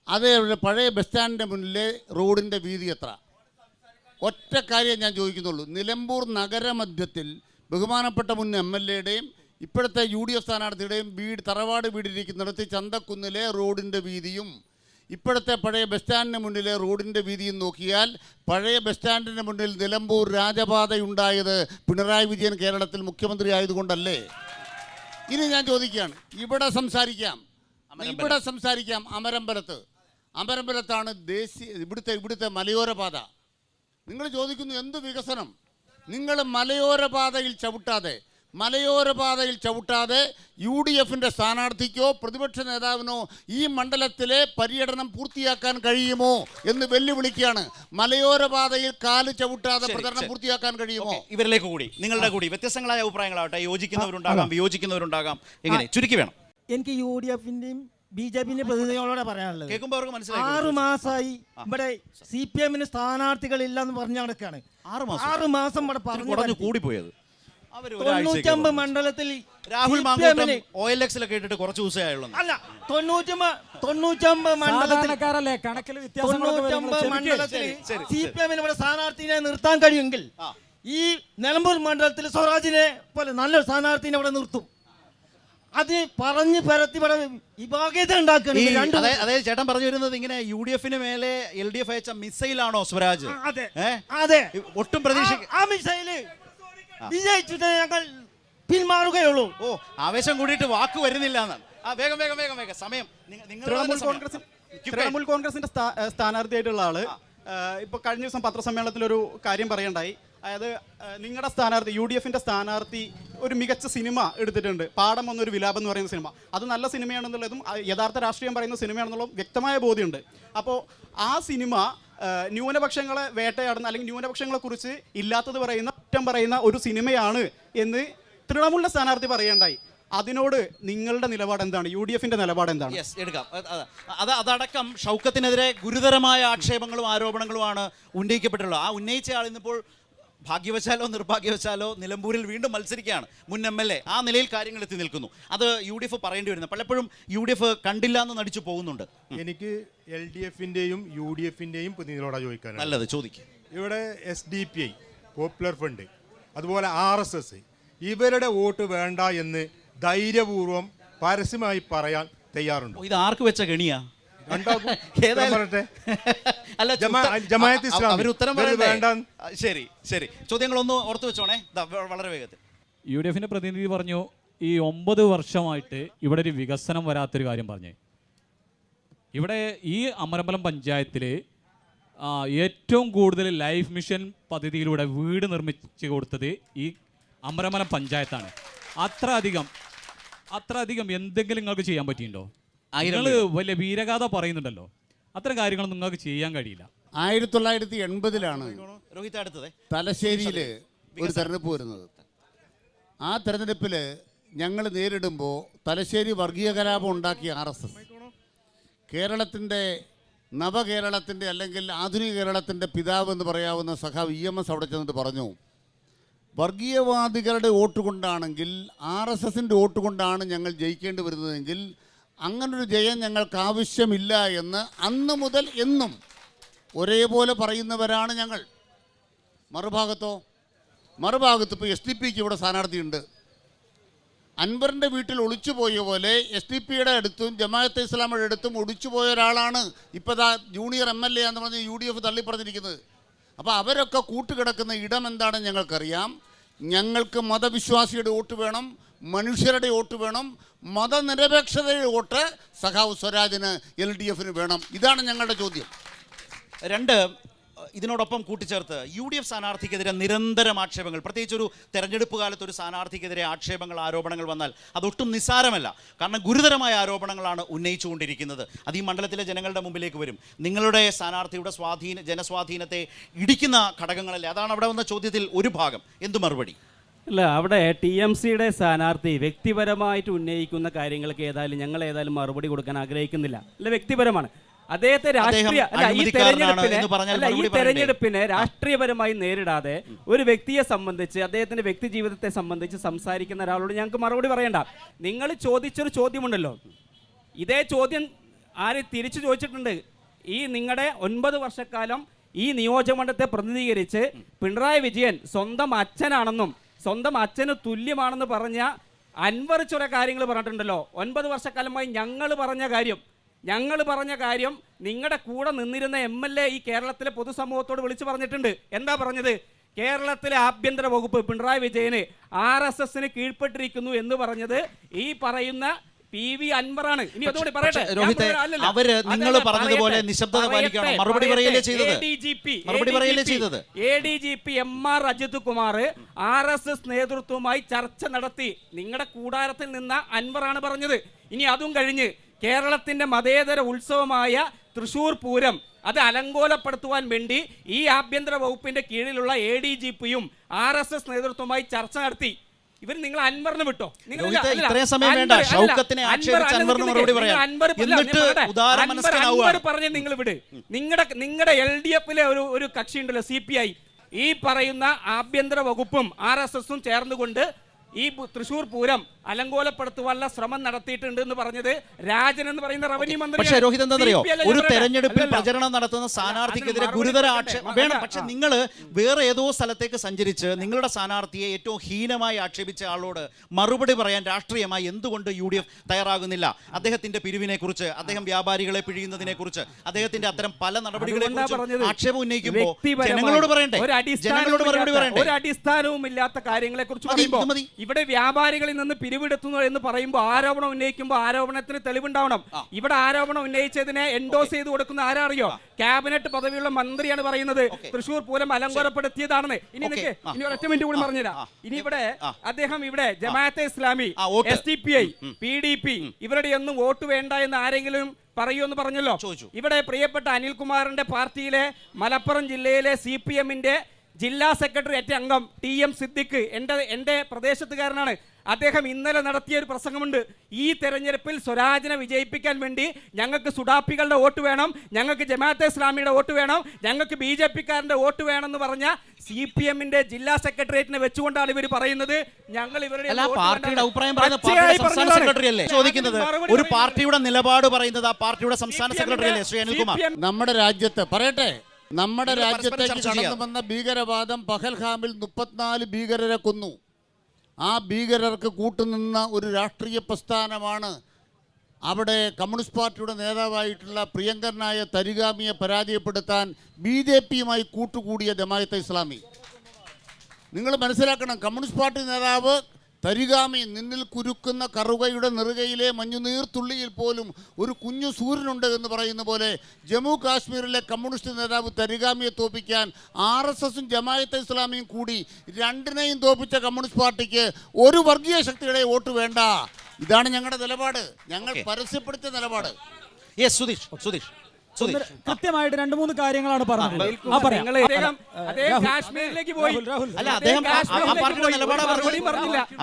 അതേപോലെ പഴയ ബസ് സ്റ്റാൻഡിൻ്റെ മുന്നിലെ റോഡിൻ്റെ വീതി എത്ര? ഒറ്റ കാര്യം ഞാൻ ചോദിക്കുന്നുള്ളൂ. നിലമ്പൂർ നഗരമധ്യത്തിൽ ബഹുമാനപ്പെട്ട മുൻ MLAയുടെയും ഇപ്പോഴത്തെ UDF സ്ഥാനാർത്ഥിയുടെയും തറവാട് വീടിരിക്കുന്നിടത്ത് ചന്തക്കുന്നിലെ റോഡിൻ്റെ വീതിയും ഇപ്പോഴത്തെ പഴയ ബസ് സ്റ്റാൻഡിന് മുന്നിലെ റോഡിൻ്റെ വീതിയും നോക്കിയാൽ പഴയ ബസ് സ്റ്റാൻഡിന് മുന്നിൽ നിലമ്പൂർ രാജപാതയുണ്ടായത് പിണറായി വിജയൻ കേരളത്തിൽ മുഖ്യമന്ത്രി ആയതുകൊണ്ടല്ലേ? ഇനി ഞാൻ ചോദിക്കുകയാണ്, ഇവിടെ സംസാരിക്കാം അമരമ്പലത്താണ് ഇവിടുത്തെ മലയോര പാത. നിങ്ങൾ ചോദിക്കുന്നു എന്ത് വികസനം? നിങ്ങൾ മലയോര പാതയിൽ ചവിട്ടാതെ UDFന്റെ സ്ഥാനാർത്ഥിക്കോ പ്രതിപക്ഷ നേതാവിനോ ഈ മണ്ഡലത്തിലെ പര്യടനം പൂർത്തിയാക്കാൻ കഴിയുമോ എന്ന് വെല്ലുവിളിക്കുകയാണ്. മലയോര പാതയിൽ കാല് ചവിട്ടാതെ പ്രചരണം പൂർത്തിയാക്കാൻ കഴിയുമോ? ഇവരിലേക്ക് കൂടി നിങ്ങളുടെ കൂടി വ്യത്യസ്തങ്ങളായ അഭിപ്രായങ്ങളാവട്ടെ, യോജിക്കുന്നവരുണ്ടാകാം, വിയോജിക്കുന്നവരുണ്ടാകാം. എങ്ങനെ ചുരുക്കി വേണം? എനിക്ക് UDFന്റെയും BJPന്റെയും പ്രതിനിധികളോട് പറയാനുള്ളത്, കേൾക്കുമ്പോൾ അവർക്ക് മനസ്സിലായി 6 മാസമായി ഇവിടെ CPMന് സ്ഥാനാർത്ഥികളില്ല എന്ന് പറഞ്ഞു നടക്കുകയാണ്. 6 മാസം ഇവിടെ പറഞ്ഞു കൂടിപ്പോയത്. 99 മണ്ഡലത്തിൽ രാഹുൽ മാങ്കൂട്ടം OLX-ലൊക്കെ ഇട്ടിട്ട് കുറച്ച് ദിവസമായുള്ളൂ. അല്ല, 99 മണ്ഡലത്തിൽ CPMന് ഇവിടെ സ്ഥാനാർത്ഥിനെ നിർത്താൻ കഴിയുമെങ്കിൽ ഈ നിലമ്പൂർ മണ്ഡലത്തിൽ സ്വരാജിനെ പോലെ നല്ലൊരു സ്ഥാനാർത്ഥിനെ ഇവിടെ നിർത്തും. അത് പറഞ്ഞ് പരത്തി വിഭാഗീയത ഉണ്ടാക്കുകയാണ്. അതായത് ചേട്ടൻ പറഞ്ഞു വരുന്നത് ഇങ്ങനെ UDFന് മേലെ LDF അയച്ച മിസൈലാണോ സ്വരാജ്? അതെ, ഒട്ടും പ്രതീക്ഷ ആ മിസൈല് വിജയിച്ചിട്ട് ഞങ്ങൾ പിന്മാറുകയുള്ളൂ. ആവേശം കൂടിയിട്ട് വാക്ക് വരുന്നില്ല എന്നാണ്. വേഗം സമയം. തൃണമൂൽ കോൺഗ്രസിന്റെ സ്ഥാനാർത്ഥിയായിട്ടുള്ള ആള് ഇപ്പൊ കഴിഞ്ഞ ദിവസം പത്രസമ്മേളനത്തിൽ ഒരു കാര്യം പറയണ്ടായി. അതായത് നിങ്ങളുടെ സ്ഥാനാർത്ഥി UDFന്റെ സ്ഥാനാർത്ഥി ഒരു മികച്ച സിനിമ എടുത്തിട്ടുണ്ട്, പാഠം എന്നൊരു വിലാപം എന്ന് പറയുന്ന സിനിമ. അത് നല്ല സിനിമയാണെന്നുള്ളതും യഥാർത്ഥ രാഷ്ട്രീയം പറയുന്ന സിനിമയാണെന്നുള്ളതും വ്യക്തമായ ബോധ്യമുണ്ട്. അപ്പോൾ ആ സിനിമ ന്യൂനപക്ഷങ്ങളെ വേട്ടയാടുന്ന അല്ലെങ്കിൽ ന്യൂനപക്ഷങ്ങളെ കുറിച്ച് ഇല്ലാത്തത് പറയുന്ന കുറ്റം പറയുന്ന ഒരു സിനിമയാണ് എന്ന് തൃണമൂലിന്റെ സ്ഥാനാർത്ഥി പറയേണ്ടായി. അതിനോട് നിങ്ങളുടെ നിലപാട് എന്താണ്? UDFന്റെ നിലപാട് എന്താണ്? എടുക്കാം. അതടക്കം ഷൗക്കത്തിനെതിരെ ഗുരുതരമായ ആക്ഷേപങ്ങളും ആരോപണങ്ങളുമാണ് ഉന്നയിക്കപ്പെട്ടുള്ളത്. ആ ഉന്നയിച്ച ആൾ ഇന്നിപ്പോൾ ഭാഗ്യവശാലോ നിർഭാഗ്യവശാലോ നിലമ്പൂരിൽ വീണ്ടും മത്സരിക്കുകയാണ്. മുൻ MLA ആ നിലയിൽ കാര്യങ്ങൾ എത്തി നിൽക്കുന്നു. അത് UDF പറയേണ്ടി വരുന്നത്. പലപ്പോഴും UDF കണ്ടില്ല എന്ന് നടിച്ചു പോകുന്നുണ്ട്. എനിക്ക് LDFന്റെയും UDFന്റെയും പ്രതിനിധികളോടാ ചോദിക്കാൻ. നല്ലത് ചോദിക്കും. ഇവിടെ SDPI, പോപ്പുലർ ഫ്രണ്ട്, അതുപോലെ RSS ഇവരുടെ വോട്ട് വേണ്ട എന്ന് ധൈര്യപൂർവ്വം പരസ്യമായി പറയാൻ തയ്യാറുണ്ട്. ഇത് ആർക്ക് വെച്ച കെണിയാ? ശരി, ചോദ്യങ്ങളൊന്ന് ഓർത്തു വെച്ചോണേ. വളരെ വേഗത്തിൽ UDFന്റെ പ്രതിനിധി പറഞ്ഞു ഈ 9 വർഷമായിട്ട് ഇവിടെ ഒരു വികസനം വരാത്തൊരു കാര്യം പറഞ്ഞു. ഇവിടെ ഈ അമരമ്പലം പഞ്ചായത്തിൽ ഏറ്റവും കൂടുതൽ ലൈഫ് മിഷൻ പദ്ധതിയിലൂടെ വീട് നിർമ്മിച്ച് കൊടുത്തത് ഈ അമരമ്പലം പഞ്ചായത്താണ്. അത്രയധികം എന്തെങ്കിലും നിങ്ങൾക്ക് ചെയ്യാൻ പറ്റിയിട്ടുണ്ടോ? നിങ്ങൾ വലിയ വീരഗാഥ പറയുന്നുണ്ടല്ലോ, അത്തരം കാര്യങ്ങൾ നിങ്ങൾക്ക് ചെയ്യാൻ കഴിയില്ല. 1980-ലാണ് തലശ്ശേരിയിൽ ഒരു തെരഞ്ഞെടുപ്പ് വരുന്നത്. ആ തെരഞ്ഞെടുപ്പിൽ ഞങ്ങൾ നേരിടുമ്പോൾ തലശ്ശേരി വർഗീയ കലാപം ഉണ്ടാക്കിയ RSS കേരളത്തിൻ്റെ നവകേരളത്തിൻ്റെ അല്ലെങ്കിൽ ആധുനിക കേരളത്തിൻ്റെ പിതാവ് എന്ന് പറയാവുന്ന സഖാവ് EMS അവിടെ ചെന്നിട്ട് പറഞ്ഞു, വർഗീയവാദികളുടെ വോട്ട് കൊണ്ടാണെങ്കിൽ RSSന്റെ വോട്ട് കൊണ്ടാണ് ഞങ്ങൾ ജയിക്കേണ്ടി വരുന്നതെങ്കിൽ അങ്ങനൊരു ജയം ഞങ്ങൾക്ക് ആവശ്യമില്ല എന്ന് അന്ന് മുതൽ എന്നും ഒരേപോലെ പറയുന്നവരാണ് ഞങ്ങൾ. മറുഭാഗത്ത് ഇപ്പോൾ SDPക്ക് ഇവിടെ സ്ഥാനാർത്ഥിയുണ്ട്. അൻവറിൻ്റെ വീട്ടിൽ ഒളിച്ചുപോയ പോലെ SDP അടുത്തും ജമാഅത്തെ ഇസ്ലാമിയുടെ അടുത്തും ഒളിച്ചുപോയ ഒരാളാണ് ഇപ്പോൾ ജൂനിയർ MLA എന്ന് പറഞ്ഞ് UDF തള്ളി പറഞ്ഞിരിക്കുന്നത്. അപ്പോൾ അവരൊക്കെ കൂട്ടുകിടക്കുന്ന ഇടം എന്താണെന്ന് ഞങ്ങൾക്കറിയാം. ഞങ്ങൾക്ക് മതവിശ്വാസിയുടെ വോട്ട് വേണം, മനുഷ്യരുടെ വോട്ട് വേണം, മതനിരപേക്ഷതയുടെ വോട്ട് സഖാവ് സ്വരാജിന് LDFന് വേണം. ഇതാണ് ഞങ്ങളുടെ ചോദ്യം. രണ്ട്, ഇതിനോടൊപ്പം കൂട്ടിച്ചേർത്ത് UDF സ്ഥാനാർത്ഥിക്കെതിരെ നിരന്തരം ആക്ഷേപങ്ങൾ, പ്രത്യേകിച്ച് ഒരു തെരഞ്ഞെടുപ്പ് കാലത്ത് ഒരു സ്ഥാനാർത്ഥിക്കെതിരെ ആക്ഷേപങ്ങൾ, ആരോപണങ്ങൾ വന്നാൽ അതൊട്ടും നിസ്സാരമല്ല. കാരണം ഗുരുതരമായ ആരോപണങ്ങളാണ് ഉന്നയിച്ചുകൊണ്ടിരിക്കുന്നത്. അത് ഈ മണ്ഡലത്തിലെ ജനങ്ങളുടെ മുമ്പിലേക്ക് വരും. നിങ്ങളുടെ സ്ഥാനാർത്ഥിയുടെ ജനസ്വാധീനത്തെ ഇടിക്കുന്ന ഘടകങ്ങളല്ലേ? അതാണ് അവിടെ വന്ന ചോദ്യത്തിൽ ഒരു ഭാഗം. എന്തു മറുപടി? അല്ല, അവിടെ TMCയുടെ സ്ഥാനാർത്ഥി വ്യക്തിപരമായിട്ട് ഉന്നയിക്കുന്ന കാര്യങ്ങൾക്ക് ഞങ്ങൾ ഏതായാലും മറുപടി കൊടുക്കാൻ ആഗ്രഹിക്കുന്നില്ല. അല്ല, വ്യക്തിപരമാണ്. അദ്ദേഹത്തെ ഈ തെരഞ്ഞെടുപ്പിനെ രാഷ്ട്രീയപരമായി നേരിടാതെ ഒരു വ്യക്തിയെ സംബന്ധിച്ച്, അദ്ദേഹത്തിന്റെ വ്യക്തി ജീവിതത്തെ സംബന്ധിച്ച് സംസാരിക്കുന്ന ഒരാളോട് ഞങ്ങൾക്ക് മറുപടി പറയണ്ട. നിങ്ങൾ ചോദിച്ചൊരു ചോദ്യമുണ്ടല്ലോ, ഇതേ ചോദ്യം ആര് തിരിച്ചു ചോദിച്ചിട്ടുണ്ട്. ഈ നിങ്ങളുടെ 9 വർഷക്കാലം ഈ നിയോജകമണ്ഡലത്തെ പ്രതിനിധീകരിച്ച് പിണറായി വിജയൻ സ്വന്തം അച്ഛനാണെന്നും സ്വന്തം അച്ഛന് തുല്യമാണെന്ന് പറഞ്ഞ അൻവർ ചില കാര്യങ്ങൾ പറഞ്ഞിട്ടുണ്ടല്ലോ. 9 വർഷക്കാലമായി ഞങ്ങൾ പറഞ്ഞ കാര്യം നിങ്ങളുടെ കൂടെ നിന്നിരുന്ന MLA ഈ കേരളത്തിലെ പൊതുസമൂഹത്തോട് വിളിച്ചു പറഞ്ഞിട്ടുണ്ട്. എന്താ പറഞ്ഞത്? കേരളത്തിലെ ആഭ്യന്തര വകുപ്പ് പിണറായി വിജയന് RSSന് കീഴ്പ്പെട്ടിരിക്കുന്നു എന്ന് പറഞ്ഞത് ഈ പറയുന്ന PV അൻവറാണ്. ഇനി അതുകൂടി പറയട്ടെ. അവര് നിങ്ങൾ പറഞ്ഞതുപോലെ നിശബ്ദത പാലിക്കണം. മറുപടി പറയല്ലേ ചെയ്തത്? ADGP MR Ajith Kumar RSS നേതൃത്വവുമായി ചർച്ച നടത്തി. നിങ്ങളുടെ കൂടാരത്തിൽ നിന്ന അൻവറാണ് പറഞ്ഞത്. ഇനി അതും കഴിഞ്ഞ് കേരളത്തിന്റെ മതേതര ഉത്സവമായ തൃശ്ശൂർ പൂരം അത് അലങ്കോലപ്പെടുത്തുവാൻ വേണ്ടി ഈ ആഭ്യന്തര വകുപ്പിന്റെ കീഴിലുള്ള ADGPയും RSS നേതൃത്വവുമായി ചർച്ച നടത്തി. ഇവർ നിങ്ങൾ അൻവറിന് വിട്ടോ? പറഞ്ഞ് നിങ്ങൾ വിട്. നിങ്ങളുടെ LDFിലെ ഒരു കക്ഷി ഉണ്ടല്ലോ, CPI, ഈ പറയുന്ന ആഭ്യന്തര വകുപ്പും RSSും ചേർന്നുകൊണ്ട് ഈ തൃശ്ശൂർ പൂരം അലങ്കോലപ്പെടുത്തുവാനുള്ള ശ്രമം നടത്തിയിട്ടുണ്ട് എന്ന് പറഞ്ഞത് രാജൻ എന്ന് പറയുന്ന റവന്യൂ മന്ത്രി. പക്ഷേ രോഹിത് എന്താണെന്നറിയോ, ഒരു തെരഞ്ഞെടുപ്പിൽ പ്രചരണം നടത്തുന്ന സ്ഥാനാർത്ഥിക്കെതിരെ ഗുരുതര ആക്ഷേപം വേണം. പക്ഷെ നിങ്ങൾ വേറെ ഏതോ സ്ഥലത്തേക്ക് സഞ്ചരിച്ച് നിങ്ങളുടെ സ്ഥാനാർത്ഥിയെ ഏറ്റവും ഹീനമായി ആക്ഷേപിച്ച ആളോട് മറുപടി പറയാൻ രാഷ്ട്രീയമായി എന്തുകൊണ്ട് UDF തയ്യാറാകുന്നില്ല? അദ്ദേഹത്തിന്റെ പിരിവിനെ കുറിച്ച്, അദ്ദേഹം വ്യാപാരികളെ പിഴിയുന്നതിനെ കുറിച്ച്, അദ്ദേഹത്തിന്റെ അത്തരം പല നടപടികളെ കുറിച്ച് ആക്ഷേപം ഉന്നയിക്കുമ്പോൾ ജനങ്ങളോട് പറയണ്ടേ? ജനങ്ങളോട് മറുപടി പറയണ്ടേ? ഒരു അടിസ്ഥാനവും ഇല്ലാത്ത കാര്യങ്ങളെ കുറിച്ച് പറയുമ്പോൾ ഇവിടെ വ്യാപാരികളിൽ നിന്ന് പിരിവെടുത്തുന്നു എന്ന് പറയുമ്പോൾ ആരോപണം ഉന്നയിക്കുമ്പോൾ ആരോപണത്തിന് തെളിവുണ്ടാവണം. ഇവിടെ ആരോപണം ഉന്നയിച്ചതിനെ എൻഡോസ് ചെയ്ത് കൊടുക്കുന്ന ആരാ അറിയോ? ക്യാബിനറ്റ് പദവിയുള്ള മന്ത്രിയാണ് പറയുന്നത് തൃശ്ശൂർ പൂരം അലങ്കോലപ്പെടുത്തിയതാണെന്ന്. ഇനി ഒരൊറ്റ മിനിറ്റ് കൂടി പറഞ്ഞുതരാം. ഇനി ഇവിടെ അദ്ദേഹം ജമാഅത്തെ ഇസ്ലാമി, SDPI, PDP ഇവരുടെ ഒന്നും വോട്ട് വേണ്ട എന്ന് ആരെങ്കിലും പറയുമെന്ന് പറഞ്ഞല്ലോ. ഇവിടെ പ്രിയപ്പെട്ട അനിൽകുമാറിന്റെ പാർട്ടിയിലെ മലപ്പുറം ജില്ലയിലെ CPMന്റെ ജില്ലാ സെക്രട്ടേറിയറ്റ് അംഗം TM സിദ്ദിഖ് എൻ്റെ പ്രദേശത്തുകാരനാണ്. അദ്ദേഹം ഇന്നലെ നടത്തിയ ഒരു പ്രസംഗമുണ്ട്. ഈ തെരഞ്ഞെടുപ്പിൽ സ്വരാജിനെ വിജയിപ്പിക്കാൻ വേണ്ടി ഞങ്ങൾക്ക് സുഡാപ്പികളുടെ വോട്ട് വേണം, ഞങ്ങൾക്ക് ജമാഅത്തെ ഇസ്ലാമിയുടെ വോട്ട് വേണം, ഞങ്ങൾക്ക് BJPക്കാരൻ്റെ വോട്ട് വേണമെന്ന് പറഞ്ഞ CPMന്റെ ജില്ലാ സെക്രട്ടേറിയറ്റിനെ വെച്ചുകൊണ്ടാണ് ഇവർ പറയുന്നത്. ഞങ്ങൾ ഇവരുടെ ചോദിക്കുന്നത് ഒരു പാർട്ടിയുടെ നിലപാട് പറയുന്നത് ആ പാർട്ടിയുടെ സംസ്ഥാന സെക്രട്ടറി അല്ലേ ശ്രീ അനിൽകുമാർ? നമ്മുടെ രാജ്യത്ത് പറയട്ടെ, നമ്മുടെ രാജ്യത്തേക്ക് കടന്നു വന്ന ഭീകരവാദം പഹൽഗാമിൽ 34 ഭീകരരെ കൊന്നു. ആ ഭീകരർക്ക് കൂട്ടുനിന്ന ഒരു രാഷ്ട്രീയ പ്രസ്ഥാനമാണ് അവിടെ കമ്മ്യൂണിസ്റ്റ് പാർട്ടിയുടെ നേതാവായിട്ടുള്ള പ്രിയങ്കരനായ തരിഗാമിയെ പരാജയപ്പെടുത്താൻ BJPയുമായി കൂട്ടുകൂടിയ ജമാഅത്തെ ഇസ്ലാമി. നിങ്ങൾ മനസ്സിലാക്കണം, കമ്മ്യൂണിസ്റ്റ് പാർട്ടി നേതാവ് തരിഗാമി നിന്നിൽ കുരുക്കുന്ന കറുകയുടെ നെറുകയിലെ മഞ്ഞുനീർത്തുള്ളിയിൽ പോലും ഒരു കുഞ്ഞു സൂര്യനുണ്ട് എന്ന് പറയുന്ന പോലെ ജമ്മു കാശ്മീരിലെ കമ്മ്യൂണിസ്റ്റ് നേതാവ് തരിഗാമിയെ തോൽപ്പിക്കാൻ RSSും ജമാഅത്തെ ഇസ്ലാമിയും കൂടി രണ്ടിനെയും തോൽപ്പിച്ച കമ്മ്യൂണിസ്റ്റ് പാർട്ടിക്ക് ഒരു വർഗീയ ശക്തിയുടെ വോട്ട് വേണ്ട. ഇതാണ് ഞങ്ങളുടെ നിലപാട്, ഞങ്ങൾ പരസ്യപ്പെടുത്തിയ നിലപാട്. സുധീഷ് കൃത്യമായിട്ട് 2-3 കാര്യങ്ങളാണ് പറഞ്ഞത്. കാശ്മീരിലേക്ക് പോയി. അല്ല, അദ്ദേഹം ആ പാർട്ടിയുടെ നിലപാടാണ്,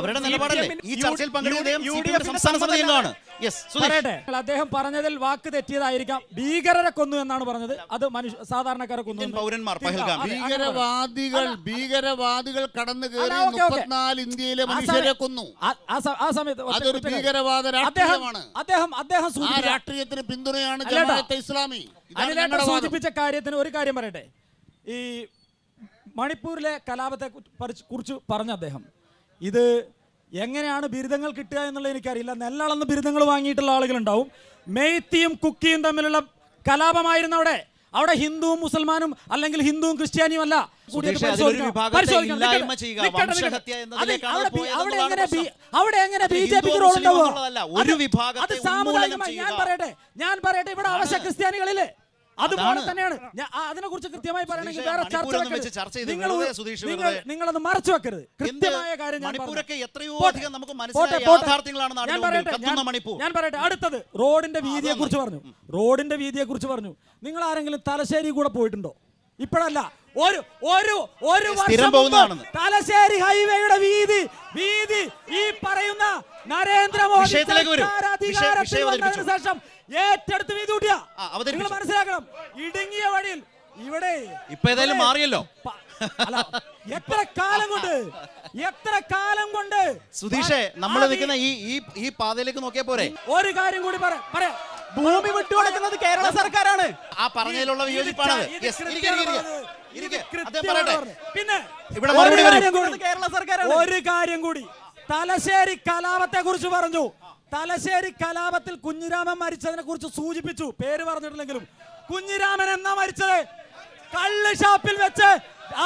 അവരുടെ നിലപാടല്ലേ ഈ ചർച്ചയിൽ പങ്കെടുക്കുന്നത് സംസ്ഥാന സമിതി അംഗമാണ്. അദ്ദേഹം പറഞ്ഞതിൽ വാക്ക് തെറ്റിയതായിരിക്കാം. ഭീകരരെ കൊന്നു എന്നാണ് പറഞ്ഞത്. അത് സാധാരണക്കാരെ കൊന്നു. പൗരന്മാർ ഭീകരവാദികൾ കടന്നു കയറി 34 ഇന്ത്യയിലെ മനുഷ്യരെ കൊന്നു. ആ സമയത്ത് അതൊരു ഭീകരവാദ രാഷ്ട്രീയമാണ്. അദ്ദേഹം ആ രാഷ്ട്രീയത്തിന് പിന്തുണയാണ് ജമാഅത്തെ ഇസ്ലാമി. സൂചിപ്പിച്ച കാര്യത്തിന് ഒരു കാര്യം പറയട്ടെ. ഈ മണിപ്പൂരിലെ കലാപത്തെ കുറിച്ച് പറഞ്ഞ അദ്ദേഹം ഇത് എങ്ങനെയാണ് ബിരുദങ്ങൾ കിട്ടുക എന്നുള്ളത് എനിക്കറിയില്ല. നെല്ലളന്ന് ബിരുദങ്ങൾ വാങ്ങിയിട്ടുള്ള ആളുകളുണ്ടാവും. മെയ്ത്തിയും കുക്കിയും തമ്മിലുള്ള കലാപമായിരുന്നു അവിടെ ഹിന്ദുവും മുസൽമാനും അല്ലെങ്കിൽ ഹിന്ദുവും ക്രിസ്ത്യാനിയും അല്ല. അവിടെ എങ്ങനെ ബിജെപിക്ക് റോൾ ഉണ്ടാവുക? അത് സാമുദായികമായി ഞാൻ പറയട്ടെ ഇവിടെ അവശ്യ ക്രിസ്ത്യാനികളില്ലേ, അതുപോലെ തന്നെയാണ്. അതിനെ കുറിച്ച് കൃത്യമായി പറയണമെങ്കിൽ വേറെ നിങ്ങളത് മറച്ചു വെക്കരുത്. കൃത്യമായ കാര്യം ഞാൻ പറയട്ടെ. അടുത്തത് റോഡിന്റെ വീതിയെ കുറിച്ച് പറഞ്ഞു. നിങ്ങൾ ആരെങ്കിലും തലശ്ശേരി കൂടെ പോയിട്ടുണ്ടോ? ഇപ്പോഴല്ല, ഒരു വർഷം തലശ്ശേരി ഹൈവേയുടെ വീതി ഈ പറയുന്ന നരേന്ദ്രമോദി ശേഷം ഏറ്റെടുത്ത് വീതി കൂട്ടിയ. നിങ്ങൾ മനസ്സിലാക്കണം, ഇടുങ്ങിയ വഴിയിൽ ഇവിടെ ഇപ്പൊ ഏതായാലും മാറിയല്ലോ. എത്ര കാലം കൊണ്ട് സുധീഷേ, നമ്മൾ നിൽക്കുന്ന ഈ പാതയിലേക്ക് നോക്കിയാ പോരെ? ഒരു കാര്യം കൂടി പറയാം, ഭൂമി വിട്ടുകൊടുക്കുന്നത് കേരള സർക്കാരാണ്. ആ പറഞ്ഞതിലുള്ള വിയോജിപ്പാണ്. പിന്നെ ഇവിടെ മറുപടി കേരള സർക്കാരാണ്. ഒരു കാര്യം കൂടി, തലശ്ശേരി കലാപത്തെ കുറിച്ച് പറഞ്ഞു. തലശ്ശേരി കലാപത്തിൽ കുഞ്ഞിരാമൻ മരിച്ചതിനെ കുറിച്ച് സൂചിപ്പിച്ചു, പേര് പറഞ്ഞിട്ടില്ലെങ്കിലും. കുഞ്ഞിരാമൻ എന്നാ മരിച്ചത്? കള്ള് ഷാപ്പിൽ വെച്ച്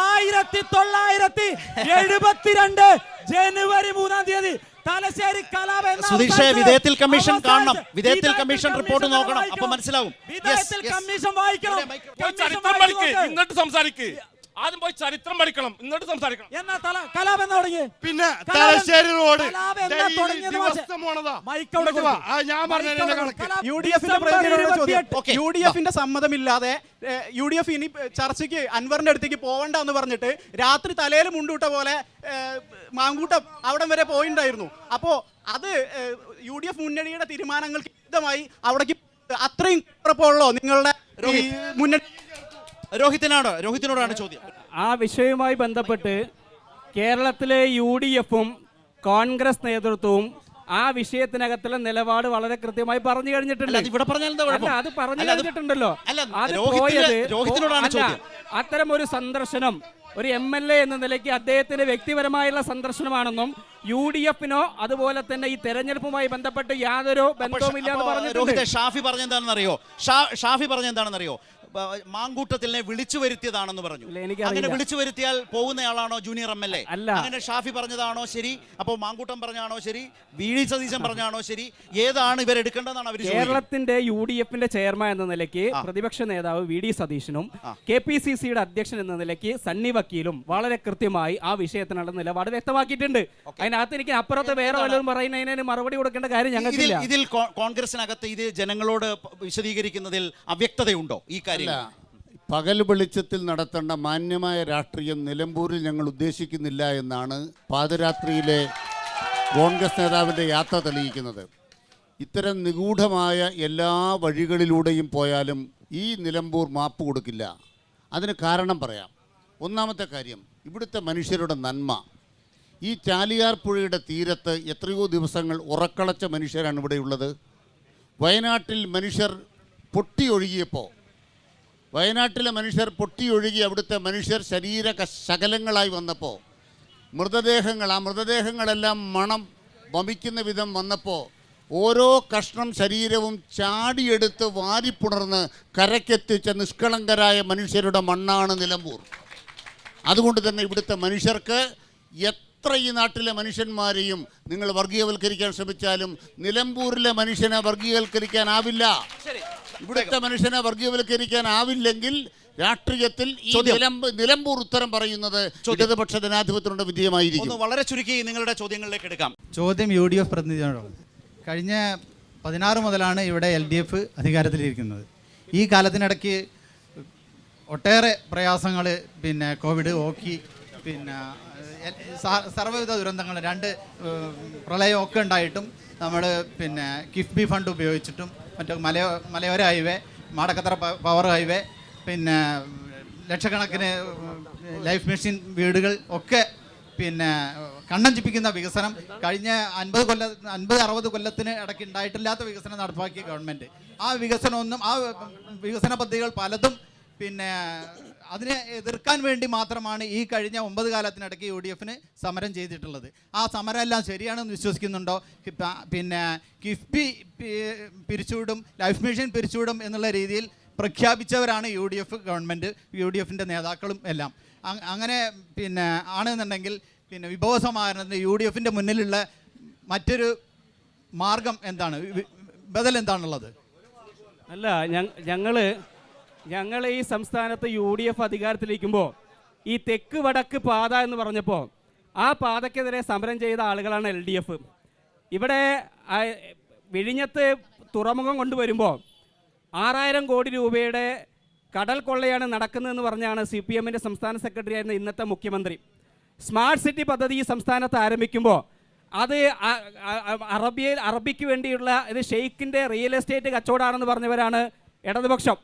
1972 ജനുവരി 3-ാം തീയതി തലശ്ശേരി കലാപം. സുധീഷേ, വിധേയത്തിൽ കമ്മീഷൻ കാണണം, വിധേയത്തിൽ കമ്മീഷൻ റിപ്പോർട്ട് നോക്കണം, അപ്പൊ മനസ്സിലാവും. വിധേയത്തിൽ കമ്മീഷൻ വായിക്കണം. ഇങ്ങോട്ട് സംസാരിക്ക്. ആദ്യം പോയി ചരിത്രം പഠിക്കണം, ഇങ്ങോട്ട് സംസാരിക്കണം. എന്നാ കലാപം എന്ന് തുടങ്ങി? പിന്നെ തലശ്ശേരി റോഡ് ഞാൻ യുഡിഎഫിന്റെ സമ്മതമില്ലാതെ യുഡിഎഫ് ഇനി ചർച്ചയ്ക്ക് അൻവറിന്റെ അടുത്തേക്ക് പോകണ്ട എന്ന് പറഞ്ഞിട്ട് രാത്രി തലയിൽ മുണ്ടൂട്ട പോലെ മാങ്കൂട്ടം അവിടം വരെ പോയിണ്ടായിരുന്നു. അപ്പോ അത് യുഡിഎഫ് മുന്നണിയുടെ തീരുമാനങ്ങൾക്ക് വിരുദ്ധമായി അവിടേക്ക് അത്രയും കുഴപ്പമുള്ളോ നിങ്ങളുടെ മുന്നണി? രോഹിത്തിനോടാണ് ചോദ്യം. ആ വിഷയവുമായി ബന്ധപ്പെട്ട് കേരളത്തിലെ UDF-ഉം കോൺഗ്രസ് നേതൃത്വവും ആ വിഷയത്തിനകത്തുള്ള നിലപാട് വളരെ കൃത്യമായി പറഞ്ഞു കഴിഞ്ഞിട്ടുണ്ട്. അത് പറഞ്ഞു കഴിഞ്ഞിട്ടുണ്ടല്ലോ. അത്തരം ഒരു സന്ദർശനം ഒരു MLA എന്ന നിലയ്ക്ക് അദ്ദേഹത്തിന്റെ വ്യക്തിപരമായുള്ള സന്ദർശനമാണെന്നും UDF-നോ അതുപോലെ തന്നെ ഈ തെരഞ്ഞെടുപ്പുമായി ബന്ധപ്പെട്ട് യാതൊരു ബന്ധവുമില്ല എന്ന് പറഞ്ഞിട്ടുണ്ട്. ഷാഫി പറഞ്ഞെന്താണെന്നറിയോ? മാങ്കൂട്ടത്തിനെ വിളിച്ചു വരുത്തിയതാണെന്ന് പറഞ്ഞു. അങ്ങനെ വിളിച്ചു വരുത്തിയാൽ പോകുന്നയാളാണോ ജൂനിയർ MLA? അല്ല. അങ്ങനെ ഷാഫി പറഞ്ഞതാണോ ശരി? അപ്പോൾ മാങ്കൂട്ടം പറഞ്ഞാണോ ശരി? VD സതീശൻ പറഞ്ഞാണോ ശരി? ഏതാണ് ഇവരെടുക്കേണ്ടതാണ് അവർ? കേരളത്തിന്റെ UDF-ന്റെ ചെയർമാൻ എന്ന നിലയ്ക്ക് പ്രതിപക്ഷ നേതാവ് VD സതീശനും KPCC-യുടെ അധ്യക്ഷൻ എന്ന നിലയ്ക്ക് സണ്ണി വക്കീലും വളരെ കൃത്യമായി ആ വിഷയത്തിനുള്ള നിലപാട് വ്യക്തമാക്കിയിട്ടുണ്ട്. അതിനകത്ത് എനിക്ക് അപ്പുറത്ത് വേറെ വല്ലതും പറയുന്നതിന് മറുപടി കൊടുക്കേണ്ട കാര്യം ഞങ്ങൾക്കില്ല. ഇതിൽ കോൺഗ്രസിനകത്ത് ഇത് ജനങ്ങളോട് വിശദീകരിക്കുന്നതിൽ അവ്യക്തതയുണ്ടോ ഈ കാര്യം? പകൽ വെളിച്ചത്തിൽ നടത്തേണ്ട മാന്യമായ രാഷ്ട്രീയം നിലമ്പൂരിൽ ഞങ്ങൾ ഉദ്ദേശിക്കുന്നില്ല എന്നാണ് പാതിരാത്രിയിലെ കോൺഗ്രസ് നേതാവിൻ്റെ യാത്ര തെളിയിക്കുന്നത്. ഇത്തരം നിഗൂഢമായ എല്ലാ വഴികളിലൂടെയും പോയാലും ഈ നിലമ്പൂർ മാപ്പ് കൊടുക്കില്ല. അതിന് കാരണം പറയാം. ഒന്നാമത്തെ കാര്യം, ഇവിടുത്തെ മനുഷ്യരുടെ നന്മ. ഈ ചാലിയാർ പുഴയുടെ തീരത്ത് എത്രയോ ദിവസങ്ങൾ ഉറക്കളച്ച മനുഷ്യരാണ് ഇവിടെയുള്ളത്. വയനാട്ടിൽ മനുഷ്യർ പൊട്ടിയൊഴുകിയപ്പോൾ വയനാട്ടിലെ മനുഷ്യർ പൊട്ടിയൊഴുകി അവിടുത്തെ മനുഷ്യർ ശരീര ശകലങ്ങളായി വന്നപ്പോൾ ആ മൃതദേഹങ്ങളെല്ലാം മണം വമിക്കുന്ന വിധം വന്നപ്പോൾ ഓരോ കഷ്ണം ശരീരവും ചാടിയെടുത്ത് വാരിപ്പുണർന്ന് കരക്കെത്തിച്ച നിഷ്കളങ്കരായ മനുഷ്യരുടെ മണ്ണാണ് നിലമ്പൂർ. അതുകൊണ്ട് തന്നെ ഇവിടുത്തെ മനുഷ്യർക്ക് എത്ര ഈ നാട്ടിലെ മനുഷ്യന്മാരെയും നിങ്ങൾ വർഗീയവൽക്കരിക്കാൻ ശ്രമിച്ചാലും നിലമ്പൂരിലെ മനുഷ്യനെ വർഗീയവൽക്കരിക്കാനാവില്ല. ഇവിടുത്തെ മനുഷ്യനെ വർഗീയവൽക്കരിക്കാനാവില്ലെങ്കിൽ രാഷ്ട്രീയത്തിൽ ഈ നിലമ്പൂർ ഉത്തരം പറയുന്നത് ഇടതുപക്ഷ ജനാധിപത്യത്തിന്റെ വിജയമായിരിക്കും. വളരെ ചുരുക്കി നിങ്ങളുടെ ചോദ്യങ്ങളിലേക്ക് എടുക്കാം. ചോദ്യം UDF പ്രതിനിധിയോടാണ്. കഴിഞ്ഞ 16 മുതലാണ് ഇവിടെ LDF അധികാരത്തിലിരിക്കുന്നത്. ഈ കാലത്തിനിടയ്ക്ക് ഒട്ടേറെ പ്രയാസങ്ങൾ, പിന്നെ കോവിഡ്, ഓക്കി, പിന്നെ സർവ്വവിധ ദുരന്തങ്ങൾ, 2 പ്രളയമൊക്കെ ഉണ്ടായിട്ടും നമ്മൾ പിന്നെ കിഫ്ബി ഫണ്ട് ഉപയോഗിച്ചിട്ടും മറ്റേ മലയോര ഹൈവേ, മാടക്കത്തറ പവർ ഹൈവേ, പിന്നെ ലക്ഷക്കണക്കിന് ലൈഫ് മെഷീൻ വീടുകൾ ഒക്കെ പിന്നെ കണ്ണഞ്ചിപ്പിക്കുന്ന വികസനം കഴിഞ്ഞ 50-60 കൊല്ലത്തിന് ഇടയ്ക്ക് ഉണ്ടായിട്ടില്ലാത്ത വികസനം നടപ്പാക്കിയ ഗവൺമെൻറ്. ആ വികസന പദ്ധതികൾ പലതും പിന്നെ അതിനെ എതിർക്കാൻ വേണ്ടി മാത്രമാണ് ഈ കഴിഞ്ഞ 9 കാലത്തിനിടയ്ക്ക് UDF സമരം ചെയ്തിട്ടുള്ളത്. ആ സമരം എല്ലാം ശരിയാണെന്ന് വിശ്വസിക്കുന്നുണ്ടോ? പിന്നെ കിഫ്ബി പിരിച്ചുവിടും, ലൈഫ് മിഷൻ പിരിച്ചുവിടും എന്നുള്ള രീതിയിൽ പ്രഖ്യാപിച്ചവരാണ് UDF ഗവൺമെൻറ്, UDFൻ്റെ നേതാക്കളും എല്ലാം. അങ്ങനെ പിന്നെ ആണെന്നുണ്ടെങ്കിൽ പിന്നെ വിഭവസമാഹരണത്തിന് UDFൻ്റെ മുന്നിലുള്ള മറ്റൊരു മാർഗം എന്താണ്, ബദൽ എന്താണുള്ളത്? അല്ല, ഞങ്ങൾ ഈ സംസ്ഥാനത്ത് UDF അധികാരത്തിലിരിക്കുമ്പോൾ ഈ തെക്ക് വടക്ക് പാത എന്ന് പറഞ്ഞപ്പോൾ ആ പാതയ്ക്കെതിരെ സമരം ചെയ്ത ആളുകളാണ് LDF. ഇവിടെ വിഴിഞ്ഞത്ത് തുറമുഖം കൊണ്ടുവരുമ്പോൾ 6000 കോടി രൂപയുടെ കടൽ കൊള്ളയാണ് നടക്കുന്നതെന്ന് പറഞ്ഞാണ് CPMൻ്റെ സംസ്ഥാന സെക്രട്ടറി ആയിരുന്ന ഇന്നത്തെ മുഖ്യമന്ത്രി. സ്മാർട്ട് സിറ്റി പദ്ധതി ഈ സംസ്ഥാനത്ത് ആരംഭിക്കുമ്പോൾ അത് അറബിക്ക് വേണ്ടിയുള്ള ഇത് ഷെയ്ഖിൻ്റെ റിയൽ എസ്റ്റേറ്റ് കച്ചവടമാണെന്ന് പറഞ്ഞവരാണ് ഇടതുപക്ഷം.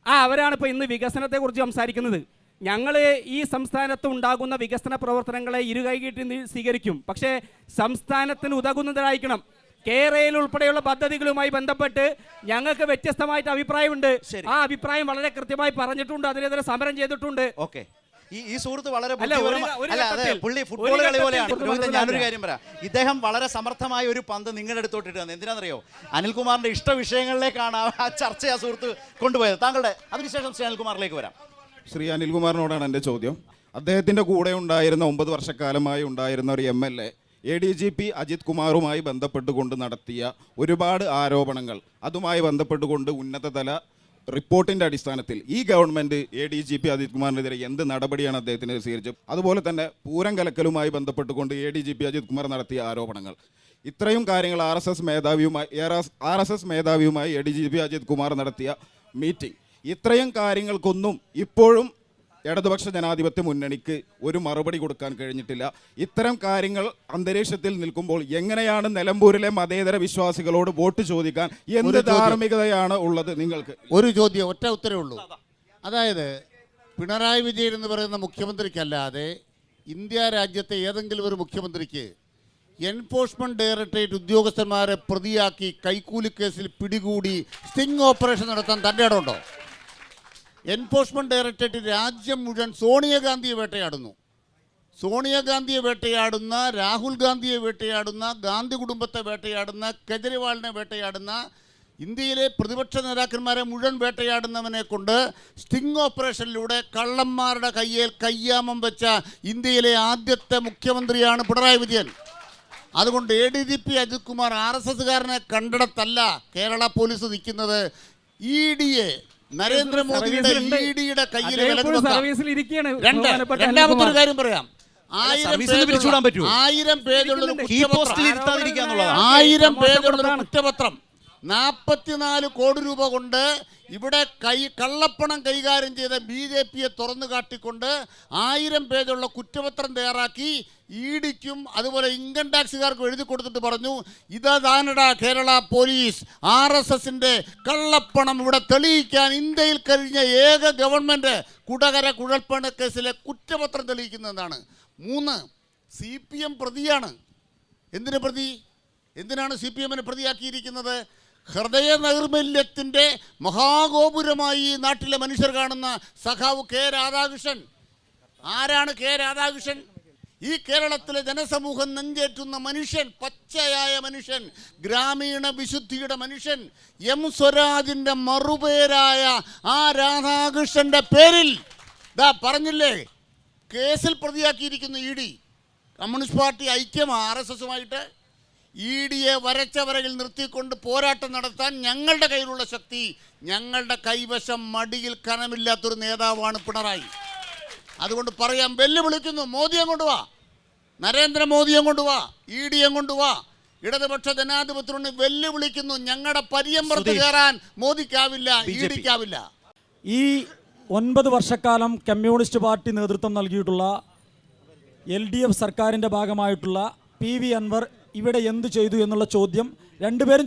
അവരാണ് ഇപ്പോൾ ഇന്ന് വികസനത്തെക്കുറിച്ച് സംസാരിക്കുന്നത്. ഞങ്ങൾ ഈ സംസ്ഥാനത്ത് ഉണ്ടാകുന്ന വികസന പ്രവർത്തനങ്ങളെ ഇരുകൈകീട്ടി സ്വീകരിക്കും, പക്ഷേ സംസ്ഥാനത്തിന് ഉതകുന്നതായിരിക്കണം. കേരളയിൽ ഉൾപ്പെടെയുള്ള പദ്ധതികളുമായി ബന്ധപ്പെട്ട് ഞങ്ങൾക്ക് വ്യത്യസ്തമായിട്ട് അഭിപ്രായമുണ്ട്. ആ അഭിപ്രായം വളരെ കൃത്യമായി പറഞ്ഞിട്ടുണ്ട്, അതിനെതിരെ സമരം ചെയ്തിട്ടുണ്ട്. ഓക്കെ, ഈ സുഹൃത്ത് വളരെ പുള്ളി ഫുട്ബോൾ കളി പോലെയാണ്. ഞാനൊരു കാര്യം പറയാം, ഇദ്ദേഹം വളരെ സമർത്ഥമായ ഒരു പന്ത് നിങ്ങളുടെ അടുത്തോട്ടിട്ട് തന്നെ. എന്തിനാണെന്നറിയോ? അനിൽകുമാറിന്റെ ഇഷ്ട വിഷയങ്ങളിലേക്കാണ് ആ ചർച്ച ആ സുഹൃത്ത് കൊണ്ടുപോയത്. താങ്കളുടെ അതിനുശേഷം ശ്രീ അനിൽകുമാറിലേക്ക് വരാം. ശ്രീ അനിൽകുമാറിനോടാണ് എൻ്റെ ചോദ്യം. അദ്ദേഹത്തിൻ്റെ കൂടെ ഉണ്ടായിരുന്ന 9 വർഷക്കാലമായി ഉണ്ടായിരുന്ന ഒരു MLA ADGP അജിത് കുമാറുമായി ബന്ധപ്പെട്ടുകൊണ്ട് നടത്തിയ ഒരുപാട് ആരോപണങ്ങൾ, അതുമായി ബന്ധപ്പെട്ടുകൊണ്ട് ഉന്നതതല റിപ്പോർട്ടിൻ്റെ അടിസ്ഥാനത്തിൽ ഈ ഗവൺമെൻറ് ADGP അജിത് കുമാറിനെതിരെ എന്ത് നടപടിയാണ് അദ്ദേഹത്തിന് സ്വീകരിച്ചത്? അതുപോലെ തന്നെ പൂരം കലക്കലുമായി ബന്ധപ്പെട്ടുകൊണ്ട് ADGP അജിത് കുമാർ നടത്തിയ ആരോപണങ്ങൾ, ഇത്രയും കാര്യങ്ങൾ RSS മേധാവിയുമായി ADGP അജിത് കുമാർ നടത്തിയ മീറ്റിംഗ്, ഇത്രയും കാര്യങ്ങൾക്കൊന്നും ഇപ്പോഴും ഇടതുപക്ഷ ജനാധിപത്യ മുന്നണിക്ക് ഒരു മറുപടി കൊടുക്കാൻ കഴിഞ്ഞിട്ടില്ല. ഇത്തരം കാര്യങ്ങൾ അന്തരീക്ഷത്തിൽ നിൽക്കുമ്പോൾ എങ്ങനെയാണ് നിലമ്പൂരിലെ മതേതര വിശ്വാസികളോട് വോട്ട് ചോദിക്കാൻ എന്ത് ധാർമ്മികതയാണ് ഉള്ളത് നിങ്ങൾക്ക്? ഒരു ചോദ്യം, ഒറ്റ ഉത്തരവേ ഉള്ളൂ. അതായത് പിണറായി വിജയൻ എന്ന് പറയുന്ന മുഖ്യമന്ത്രിക്കല്ലാതെ ഇന്ത്യ രാജ്യത്തെ ഏതെങ്കിലും ഒരു മുഖ്യമന്ത്രിക്ക് എൻഫോഴ്സ്മെന്റ് ഡയറക്ടറേറ്റ് ഉദ്യോഗസ്ഥന്മാരെ പ്രതിയാക്കി കൈക്കൂലി കേസിൽ പിടികൂടി സ്റ്റിംഗ് ഓപ്പറേഷൻ നടത്താൻ തൻ്റെ ഇടമുണ്ടോ? എൻഫോഴ്സ്മെന്റ് ഡയറക്ടറേറ്റ് രാജ്യം മുഴുവൻ സോണിയാഗാന്ധിയെ വേട്ടയാടുന്നു. സോണിയാഗാന്ധിയെ വേട്ടയാടുന്ന, രാഹുൽ ഗാന്ധിയെ വേട്ടയാടുന്ന, ഗാന്ധി കുടുംബത്തെ വേട്ടയാടുന്ന, കെജ്രിവാളിനെ വേട്ടയാടുന്ന, ഇന്ത്യയിലെ പ്രതിപക്ഷ നേതാക്കന്മാരെ മുഴുവൻ വേട്ടയാടുന്നവനെ കൊണ്ട് സ്റ്റിംഗ് ഓപ്പറേഷനിലൂടെ കള്ളന്മാരുടെ കയ്യിൽ കയ്യാമം വെച്ച ഇന്ത്യയിലെ ആദ്യത്തെ മുഖ്യമന്ത്രിയാണ് പിണറായി വിജയൻ. അതുകൊണ്ട് ADGP അജിത് കുമാർ RSSകാരനെ കണ്ടിടത്തല്ല കേരള പോലീസ് നിൽക്കുന്നത്. EDയെ, നരേന്ദ്രമോദിയുടെ EDയുടെ കയ്യിൽ രണ്ടാമത്തെ കാര്യം പറയാം. 1000 പേജുള്ള കുറ്റപത്രം 44 കോടി രൂപ കൊണ്ട് ഇവിടെ കള്ളപ്പണം കൈകാര്യം ചെയ്ത BJPയെ തുറന്നു കാട്ടിക്കൊണ്ട് 1000 പേജുള്ള കുറ്റപത്രം തയ്യാറാക്കി EDക്കും അതുപോലെ ഇൻകം ടാക്സുകാർക്കും എഴുതി കൊടുത്തിട്ട് പറഞ്ഞു, ഇതാണടാ കേരള പോലീസ്, RSSന്റെ കള്ളപ്പണം ഇവിടെ തെളിയിക്കാൻ ഇന്ത്യയിൽ കഴിഞ്ഞ ഏക ഗവൺമെൻറ് കുടകര കുഴൽപ്പണ കേസിലെ കുറ്റപത്രം തെളിയിക്കുന്നതാണ്. 3, CPM പ്രതിയാണ്. എന്തിനു പ്രതി? എന്തിനാണ് CPMനെ പ്രതിയാക്കിയിരിക്കുന്നത്? ഹൃദയ നൈർമല്യത്തിൻ്റെ മഹാഗോപുരമായി ഈ നാട്ടിലെ മനുഷ്യർ കാണുന്ന സഖാവ് K. രാധാകൃഷ്ണൻ. ആരാണ് K. രാധാകൃഷ്ണൻ? ഈ കേരളത്തിലെ ജനസമൂഹം നെഞ്ചേറ്റുന്ന മനുഷ്യൻ, പച്ചയായ മനുഷ്യൻ, ഗ്രാമീണ വിശുദ്ധിയുടെ മനുഷ്യൻ, സ്വരാജിൻ്റെ മറുപേരായ ആ രാധാകൃഷ്ണൻ്റെ പേരിൽ പറഞ്ഞില്ലേ കേസിൽ പ്രതിയാക്കിയിരിക്കുന്നു ED. കമ്മ്യൂണിസ്റ്റ് പാർട്ടി ഐക്യം RSSുമായിട്ട് EDയെ വരച്ച വരയിൽ നിർത്തിക്കൊണ്ട് പോരാട്ടം നടത്താൻ ഞങ്ങളുടെ കയ്യിലുള്ള ശക്തി, ഞങ്ങളുടെ കൈവശം മടിയിൽ കനമില്ലാത്തൊരു നേതാവാണ് പിണറായി. അതുകൊണ്ട് പറയാം, വെല്ലുവിളിക്കുന്നു, മോദിയെ കൊണ്ടുവാ, നരേന്ദ്രമോദിയെ കൊണ്ടുവാ, EDയെ കൊണ്ടുവാ. ഇടതുപക്ഷ ജനാധിപത്യത്തിന് വെല്ലുവിളിക്കുന്നു. ഞങ്ങളുടെ പരിയമ്പറത്ത് കയറാൻ മോദിക്കാവില്ല, EDക്കാവില്ല. ഈ 9 വർഷക്കാലം കമ്മ്യൂണിസ്റ്റ് പാർട്ടി നേതൃത്വം നൽകിയിട്ടുള്ള LDF സർക്കാരിൻ്റെ ഭാഗമായിട്ടുള്ള PV അൻവർ ഇവിടെ എന്ത് ചെയ്തു എന്നുള്ള ചോദ്യം രണ്ടുപേരും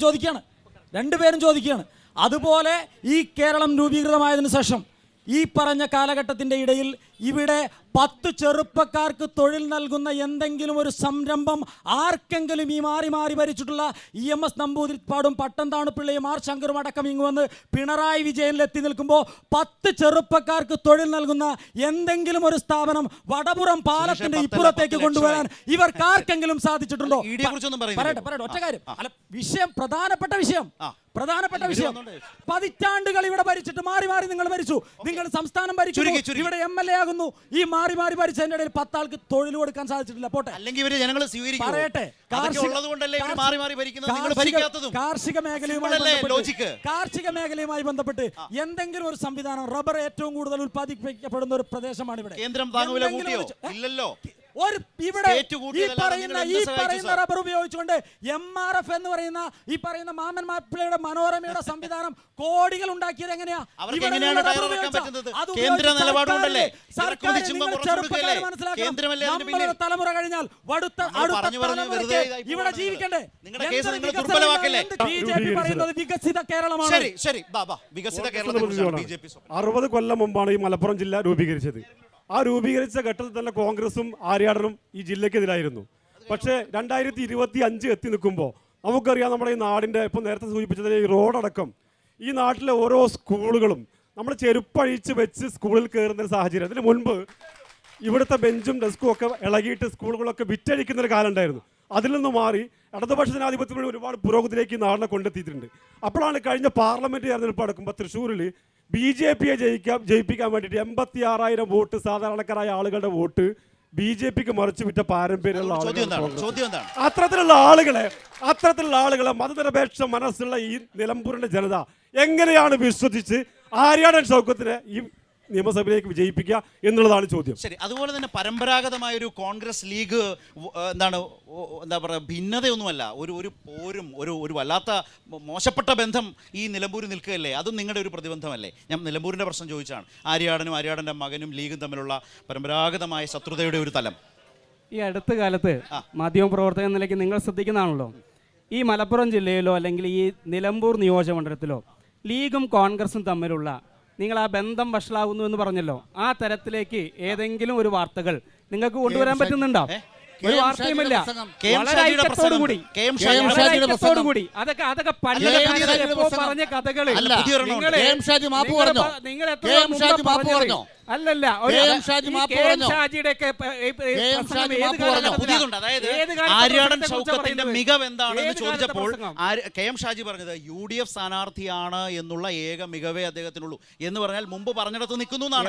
ചോദിക്കുകയാണ്. അതുപോലെ ഈ കേരളം രൂപീകൃതമായതിനു ശേഷം ഈ പറഞ്ഞ കാലഘട്ടത്തിൻ്റെ ഇടയിൽ ഇവിടെ 10 ചെറുപ്പക്കാർക്ക് തൊഴിൽ നൽകുന്ന എന്തെങ്കിലും ഒരു സംരംഭം ആർക്കെങ്കിലും ഈ മാറി മാറി ഭരിച്ചിട്ടുള്ള EMS നമ്പൂതിരിപ്പാടും പട്ടംതാണുപിള്ളയും ആർ ശങ്കറും അടക്കം ഇങ്ങുവന്ന് പിണറായി വിജയനിലെത്തി നിൽക്കുമ്പോൾ 10 ചെറുപ്പക്കാർക്ക് തൊഴിൽ നൽകുന്ന എന്തെങ്കിലും ഒരു സ്ഥാപനം വടപുറം പാലത്തിന്റെ ഇപ്പുറത്തേക്ക് കൊണ്ടുവരാൻ ഇവർക്ക് ആർക്കെങ്കിലും സാധിച്ചിട്ടുണ്ടോ? പറയട്ടെ ഒറ്റ കാര്യം. അല്ല, വിഷയം പ്രധാനപ്പെട്ട വിഷയം പതിറ്റാണ്ടുകൾ ഇവിടെ ഭരിച്ചിട്ട് മാറി മാറി നിങ്ങൾ ഭരിച്ചു. നിങ്ങൾ സംസ്ഥാനം ഭരിക്കുന്നു, ഇവിടെ MLA ആകുന്നു. ഈ മാറി മാറി ഭരിച്ചതിന്റെ ഇടയിൽ 10 ആൾക്ക് തൊഴിൽ കൊടുക്കാൻ സാധിച്ചിട്ടില്ല. പോട്ടെ, അല്ലെങ്കിൽ ഇവര് ജനങ്ങൾ സ്വീകരിക്കും. പറയട്ടെ, കാർഷിക മേഖലയുമായി ബന്ധപ്പെട്ട് എന്തെങ്കിലും ഒരു സംവിധാനം, റബ്ബർ ഏറ്റവും കൂടുതൽ ഉത്പാദിപ്പിക്കപ്പെടുന്ന ഒരു പ്രദേശമാണ് ഇവിടെ. കേന്ദ്രം താങ്ങുവില കൂട്ടിയോ? ഇല്ലല്ലോ. ഇവിടെ ഈ പറയുന്ന റബ്ബർ ഉപയോഗിച്ചുകൊണ്ട് MRF എന്ന് പറയുന്ന ഈ പറയുന്ന മാമൻ മാപ്പിളയുടെ മനോരമയുടെ സംവിധാനം കോടികൾ ഉണ്ടാക്കിയത് എങ്ങനെയാ? നമ്മളുടെ തലമുറ കഴിഞ്ഞാൽ ഇവിടെ ജീവിക്കണ്ടേ? BJP പറയുന്നത് വികസിത കേരളമാണ്. 60 കൊല്ലം മുമ്പാണ് ഈ മലപ്പുറം ജില്ല രൂപീകരിച്ചത്. ആ രൂപീകരിച്ച ഘട്ടത്തിൽ തന്നെ കോൺഗ്രസും ആര്യാടനും ഈ ജില്ലയ്ക്കെതിരായിരുന്നു. പക്ഷേ 2025 എത്തി നിൽക്കുമ്പോൾ നമുക്കറിയാം, നമ്മുടെ ഈ നാടിൻ്റെ ഇപ്പം നേരത്തെ സൂചിപ്പിച്ചതിന് ഈ റോഡടക്കം ഈ നാട്ടിലെ ഓരോ സ്കൂളുകളും നമ്മൾ ചെരുപ്പഴിച്ച് വെച്ച് സ്കൂളിൽ കയറുന്ന ഒരു സാഹചര്യം. അതിന് മുൻപ് ഇവിടുത്തെ ബെഞ്ചും ഡെസ്കും ഒക്കെ ഇളകിയിട്ട് സ്കൂളുകളൊക്കെ വിറ്റഴിക്കുന്നൊരു കാലം ഉണ്ടായിരുന്നു. അതിൽ നിന്ന് മാറി ഇടതുപക്ഷ ജനാധിപത്യത്തിന് ഒരുപാട് പുരോഗതിയിലേക്ക് ഈ നാടിനെ കൊണ്ടെത്തിയിട്ടുണ്ട്. അപ്പോഴാണ് കഴിഞ്ഞ പാർലമെൻറ്റ് തെരഞ്ഞെടുപ്പ് നടക്കുമ്പോൾ തൃശ്ശൂരിൽ BJPയെ ജയിപ്പിക്കാൻ വേണ്ടിയിട്ട് 86,000 വോട്ട് സാധാരണക്കാരായ ആളുകളുടെ വോട്ട് BJPക്ക് മറിച്ച് വിറ്റ പാരമ്പര്യമുള്ള അത്തരത്തിലുള്ള ആളുകളെ മതനിരപേക്ഷ മനസ്സുള്ള ഈ നിലമ്പൂരിന്റെ ജനത എങ്ങനെയാണ് വിശ്വസിച്ച് ആര്യാടൻ ഷൗക്കത്തിനെ ഈ നിയമസഭയിലേക്ക് വിജയിപ്പിക്കുക എന്നുള്ളതാണ് ചോദ്യം. ശരി, അതുപോലെ തന്നെ പരമ്പരാഗതമായ ഒരു കോൺഗ്രസ് ലീഗ് എന്താ പറയുക ഭിന്നതയൊന്നുമല്ല, ഒരു പോരും ഒരു വല്ലാത്ത മോശപ്പെട്ട ബന്ധം ഈ നിലമ്പൂരിൽ നിൽക്കുകയല്ലേ? അതും നിങ്ങളുടെ ഒരു പ്രതിബന്ധമല്ലേ? ഞാൻ നിലമ്പൂരിൻ്റെ പ്രശ്നം ചോദിച്ചാണ്. ആര്യാടൻ്റെ മകനും ലീഗും തമ്മിലുള്ള പരമ്പരാഗതമായ ശത്രുതയുടെ ഒരു തലം ഈ അടുത്ത കാലത്ത് മാധ്യമപ്രവർത്തക എന്ന നിലയ്ക്ക് നിങ്ങൾ ശ്രദ്ധിക്കുന്നതാണല്ലോ. ഈ മലപ്പുറം ജില്ലയിലോ അല്ലെങ്കിൽ ഈ നിലമ്പൂർ നിയോജകമണ്ഡലത്തിലോ ലീഗും കോൺഗ്രസും തമ്മിലുള്ള നിങ്ങൾ ആ ബന്ധം വഷളാവുന്നു എന്ന് പറഞ്ഞല്ലോ, ആ തരത്തിലേക്ക് ഏതെങ്കിലും ഒരു വാർത്തകൾ നിങ്ങൾക്ക് കൊണ്ടുവരാൻ പറ്റുന്നുണ്ടോ? ഒരു വാർത്തയുമില്ല. ഐക്യത്തോടുകൂടി അതൊക്കെ പറഞ്ഞ കഥകള് അല്ലല്ല. ആര്യാടൻ ഷൗക്കത്തിന്റെ മികവ് എന്താണെന്ന് ചോദിച്ചപ്പോൾ KM ഷാജി പറഞ്ഞത് UDF സ്ഥാനാർത്ഥിയാണ് എന്നുള്ള ഏക മികവേ അദ്ദേഹത്തിനുള്ളൂ എന്ന് പറഞ്ഞാൽ മുമ്പ് പറഞ്ഞിടത്ത് നിൽക്കുന്നു എന്നാണ്.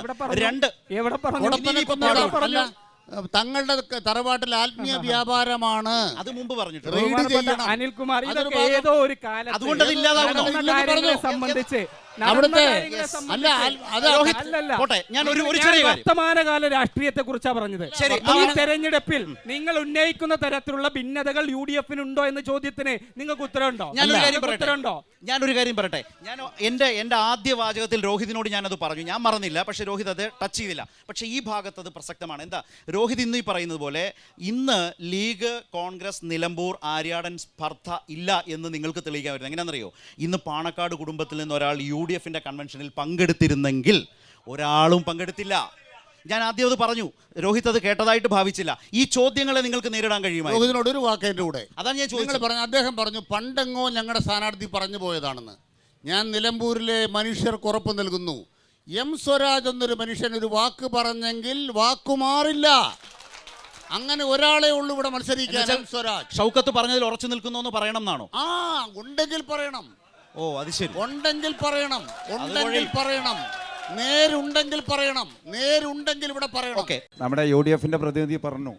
തങ്ങളുടെ തറവാട്ടിൽ ആത്മീയ വ്യാപാരമാണ്. അത് മുമ്പ് പറഞ്ഞിട്ടുണ്ട് അനിൽകുമാർ. ഇതൊക്കെ ഏതോ ഒരു കാലത്ത് അതുകൊണ്ട് സംബന്ധിച്ച് വർത്തമാനകാല രാഷ്ട്രീയത്തെ കുറിച്ചാണ് പറഞ്ഞത്. ഈ തെരഞ്ഞെടുപ്പിൽ നിങ്ങൾ ഉന്നയിക്കുന്ന തരത്തിലുള്ള ഭിന്നതകൾ UDFനുണ്ടോ എന്ന ചോദ്യത്തിന് നിങ്ങൾക്ക് ഉത്തരവുണ്ടോ? ഞാനൊരു കാര്യം പറയട്ടെ. ഞാൻ എൻ്റെ ആദ്യ വാചകത്തിൽ രോഹിതിനോട് ഞാനത് പറഞ്ഞു, ഞാൻ മറന്നില്ല. പക്ഷേ രോഹിത് അത് ടച്ച് ചെയ്തില്ല. പക്ഷേ ഈ ഭാഗത്ത് അത് പ്രസക്തമാണ്. എന്താ രോഹിത് ഇന്ന് ഈ പറയുന്നത് പോലെ ഇന്ന് ലീഗ്, കോൺഗ്രസ്, നിലമ്പൂർ, ആര്യാടൻ സ്പർദ്ധ ഇല്ല എന്ന് നിങ്ങൾക്ക് തെളിയിക്കാൻ പറ്റും. എങ്ങനെയാണെന്നറിയോ? ഇന്ന് പാണക്കാട് കുടുംബത്തിൽ നിന്ന് ഒരാൾ UDFന്റെ കൺവെൻഷനിൽ പങ്കെടുത്തിരുന്നെങ്കിൽ ഒരാളും പങ്കെടുത്തില്ല. ഞാൻ ആദ്യം അത് പറഞ്ഞു, രോഹിത് അത് കേട്ടതായിട്ട് ഭാവിച്ചില്ല. ഈ ചോദ്യങ്ങളെ നിങ്ങൾക്ക് നേരിടാൻ കഴിയുമോ? രോഹിതിനോട് ഒരു വാക്കിൻ്റെ കൂടെ അതാണ് ഞാൻ ചോദിച്ചത്. അദ്ദേഹം പറഞ്ഞു പണ്ടെങ്ങോ ഞങ്ങളുടെ സ്ഥാനാർത്ഥി പറഞ്ഞു പോയതാണെന്ന്. ഞാൻ നിലമ്പൂരിലെ മനുഷ്യർക്ക് ഉറപ്പ് നൽകുന്നു, M സ്വരാജ് എന്നൊരു മനുഷ്യൻ ഒരു വാക്ക് പറഞ്ഞെങ്കിൽ വാക്കുമാറില്ല. അങ്ങനെ ഒരാളെ ഉള്ളൂ ഇവിടെ മത്സരിക്കാൻ. സ്വരാജ് ഷൗക്കത്ത് പറഞ്ഞതിൽ ഉറച്ചു നിൽക്കുന്നു എന്ന് പറയണം എന്നാണോ? ഉണ്ടെങ്കിൽ പറയണം. ഓ, അത് ശരി. ഉണ്ടെങ്കിൽ പറയണം. നേരുണ്ടെങ്കിൽ പറയണം. നേരുണ്ടെങ്കിൽ ഇവിടെ പറയണം. നമ്മുടെ UDFന്റെ പ്രതിനിധി പറഞ്ഞു,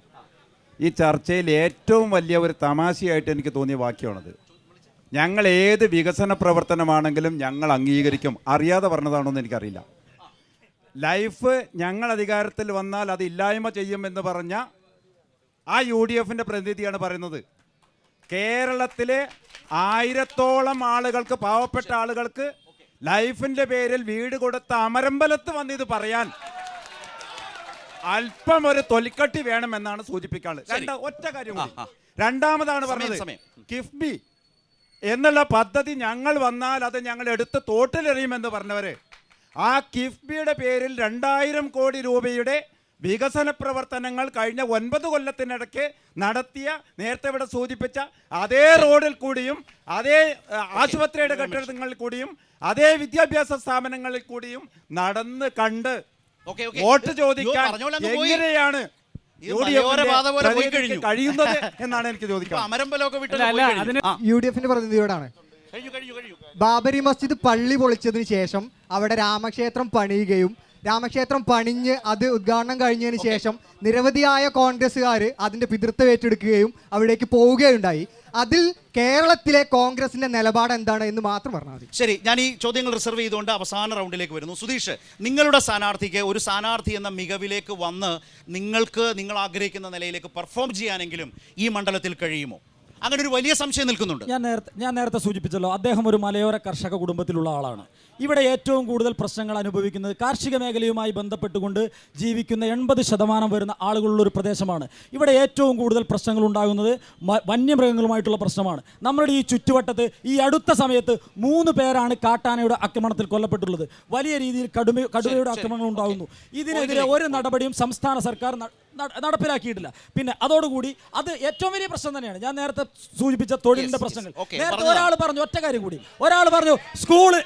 ഈ ചർച്ചയിൽ ഏറ്റവും വലിയ ഒരു തമാശയായിട്ട് എനിക്ക് തോന്നിയ വാക്യമാണത്. ഞങ്ങൾ ഏത് വികസന പ്രവർത്തനമാണെങ്കിലും ഞങ്ങൾ അംഗീകരിക്കും. അറിയാതെ പറഞ്ഞതാണോ എന്ന് എനിക്കറിയില്ല. ലൈഫ് ഞങ്ങൾ അധികാരത്തിൽ വന്നാൽ അത് ഇല്ലായ്മ ചെയ്യുമെന്ന് പറഞ്ഞ ആ UDFന്റെ പ്രതിനിധിയാണ് പറയുന്നത്. കേരളത്തിലെ 1000-ഓളം ആളുകൾക്ക്, പാവപ്പെട്ട ആളുകൾക്ക് ലൈഫിന്റെ പേരിൽ വീട് കൊടുത്ത അമരമ്പലത്ത് വന്നിത് പറയാൻ അല്പം ഒരു തൊലിക്കട്ടി വേണമെന്നാണ് സൂചിപ്പിക്കാനുള്ളത്. ഒറ്റ കാര്യം കൂടി. രണ്ടാമതാണ് പറഞ്ഞത്, കിഫ്ബി എന്നുള്ള പദ്ധതി ഞങ്ങൾ വന്നാൽ അത് ഞങ്ങൾ എടുത്ത് തോട്ടിലെറിയുമെന്ന് പറഞ്ഞവര് ആ കിഫ്ബിയുടെ പേരിൽ 2000 കോടി രൂപയുടെ വികസന പ്രവർത്തനങ്ങൾ കഴിഞ്ഞ 9 കൊല്ലത്തിനിടയ്ക്ക് നടത്തിയ, നേരത്തെ ഇവിടെ സൂചിപ്പിച്ച അതേ റോഡിൽ കൂടിയും അതേ ആശുപത്രിയുടെ കെട്ടിടങ്ങളിൽ കൂടിയും അതേ വിദ്യാഭ്യാസ സ്ഥാപനങ്ങളിൽ കൂടിയും നടന്ന് കണ്ട് വോട്ട് ചോദിക്കാൻ എങ്ങനെയാണ് കഴിയുന്നത് എന്നാണ് എനിക്ക് ചോദിക്കുന്നത്. UDF പ്രതിനിധിയോടാണ്. ബാബരി മസ്ജിദ് പള്ളി പൊളിച്ചതിന് ശേഷം അവിടെ രാമക്ഷേത്രം പണിയുകയും രാമക്ഷേത്രം പണിഞ്ഞ് അത് ഉദ്ഘാടനം കഴിഞ്ഞതിന് ശേഷം നിരവധിയായ കോൺഗ്രസ്സുകാർ അതിൻ്റെ പിതൃത്വം ഏറ്റെടുക്കുകയും അവിടേക്ക് പോവുകയുണ്ടായി. അതിൽ കേരളത്തിലെ കോൺഗ്രസിന്റെ നിലപാട് എന്താണ് എന്ന് മാത്രം പറഞ്ഞാൽ മതി. ശരി, ഞാൻ ഈ ചോദ്യങ്ങൾ റിസർവ് ചെയ്തുകൊണ്ട് അവസാന റൗണ്ടിലേക്ക് വരുന്നു. സുധീഷ്, നിങ്ങളുടെ സ്ഥാനാർത്ഥിക്ക് ഒരു സ്ഥാനാർത്ഥി എന്ന മികവിലേക്ക് വന്ന് നിങ്ങൾ ആഗ്രഹിക്കുന്ന നിലയിലേക്ക് പെർഫോം ചെയ്യാനെങ്കിലും ഈ മണ്ഡലത്തിൽ കഴിയുമോ? അങ്ങനെ ഒരു വലിയ സംശയം നിൽക്കുന്നുണ്ട്. ഞാൻ നേരത്തെ സൂചിപ്പിച്ചല്ലോ, അദ്ദേഹം ഒരു മലയോര കർഷക കുടുംബത്തിലുള്ള ആളാണ്. ഇവിടെ ഏറ്റവും കൂടുതൽ പ്രശ്നങ്ങൾ അനുഭവിക്കുന്നത് കാർഷിക മേഖലയുമായി ബന്ധപ്പെട്ടുകൊണ്ട് ജീവിക്കുന്ന 80% വരുന്ന ആളുകളുള്ള ഒരു പ്രദേശമാണ്. ഇവിടെ ഏറ്റവും കൂടുതൽ പ്രശ്നങ്ങൾ ഉണ്ടാകുന്നത് വന്യമൃഗങ്ങളുമായിട്ടുള്ള പ്രശ്നമാണ്. നമ്മുടെ ഈ ചുറ്റുവട്ടത്ത് ഈ അടുത്ത സമയത്ത് 3 പേരാണ് കാട്ടാനയുടെ ആക്രമണത്തിൽ കൊല്ലപ്പെട്ടുള്ളത്. വലിയ രീതിയിൽ കടുവയുടെ ആക്രമണങ്ങൾ ഉണ്ടാകുന്നു. ഇതിനെതിരെ ഒരു നടപടിയും സംസ്ഥാന സർക്കാർ നടപ്പിലാക്കിയിട്ടില്ല. പിന്നെ അതോടുകൂടി അത് ഏറ്റവും വലിയ പ്രശ്നം തന്നെയാണ്. ഞാൻ നേരത്തെ സൂചിപ്പിച്ച തൊഴിലിന്റെ പ്രശ്നങ്ങൾ. നേരത്തെ ഒരാൾ പറഞ്ഞു, ഒറ്റ കാര്യം കൂടി, ഒരാൾ പറഞ്ഞു സ്കൂള്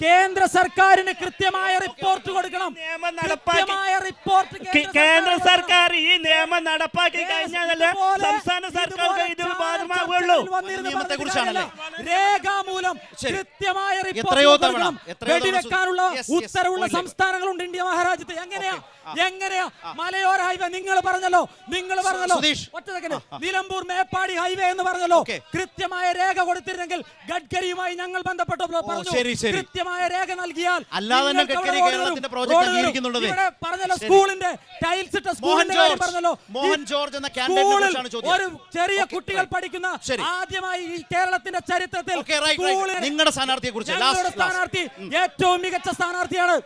കേന്ദ്ര സർക്കാരിന് കൃത്യമായ റിപ്പോർട്ട് കൊടുക്കണം. കേന്ദ്ര സർക്കാർ ഈ നിയമം നടപ്പാക്കി കഴിഞ്ഞാൽ സംസ്ഥാന സർക്കാർക്ക് ഇത് ബാധകമാവുള്ളൂ. രേഖാമൂലം കൃത്യമായ റിപ്പോർട്ട് കൊടുക്കണം. വെടിവെക്കാനുള്ള ഉത്തരവുള്ള സംസ്ഥാനങ്ങളുണ്ട് ഇന്ത്യ മഹാരാജ്യത്ത്. എങ്ങനെയാ മലയോര ഹൈവേ നിങ്ങൾ പറഞ്ഞല്ലോ ഒറ്റ സെക്കൻഡ്, നിലമ്പൂർ മേപ്പാടി ഹൈവേ എന്ന് പറഞ്ഞല്ലോ. കൃത്യമായ രേഖ കൊടുത്തിരുന്നെങ്കിൽ ഗഡ്കരിയുമായി ഞങ്ങൾ ബന്ധപ്പെട്ട പറഞ്ഞു കൃത്യമായ രേഖ നൽകിയാൽ പറഞ്ഞല്ലോ. സ്കൂളിന്റെ ടൈൽസ് ഇട്ട സ്കൂളിന്റെ കാര്യം പറഞ്ഞല്ലോ. ഒരു ചെറിയ കുട്ടികൾ പഠിക്കുന്ന ആദ്യമായി ഈ കേരളത്തിന്റെ ചരിത്രത്തിൽ നിങ്ങളുടെ സ്ഥാനാർത്ഥിയെ കുറിച്ച് സ്ഥാനാർത്ഥി ഏറ്റവും മികച്ച സ്ഥാനാർത്ഥിയാണ്.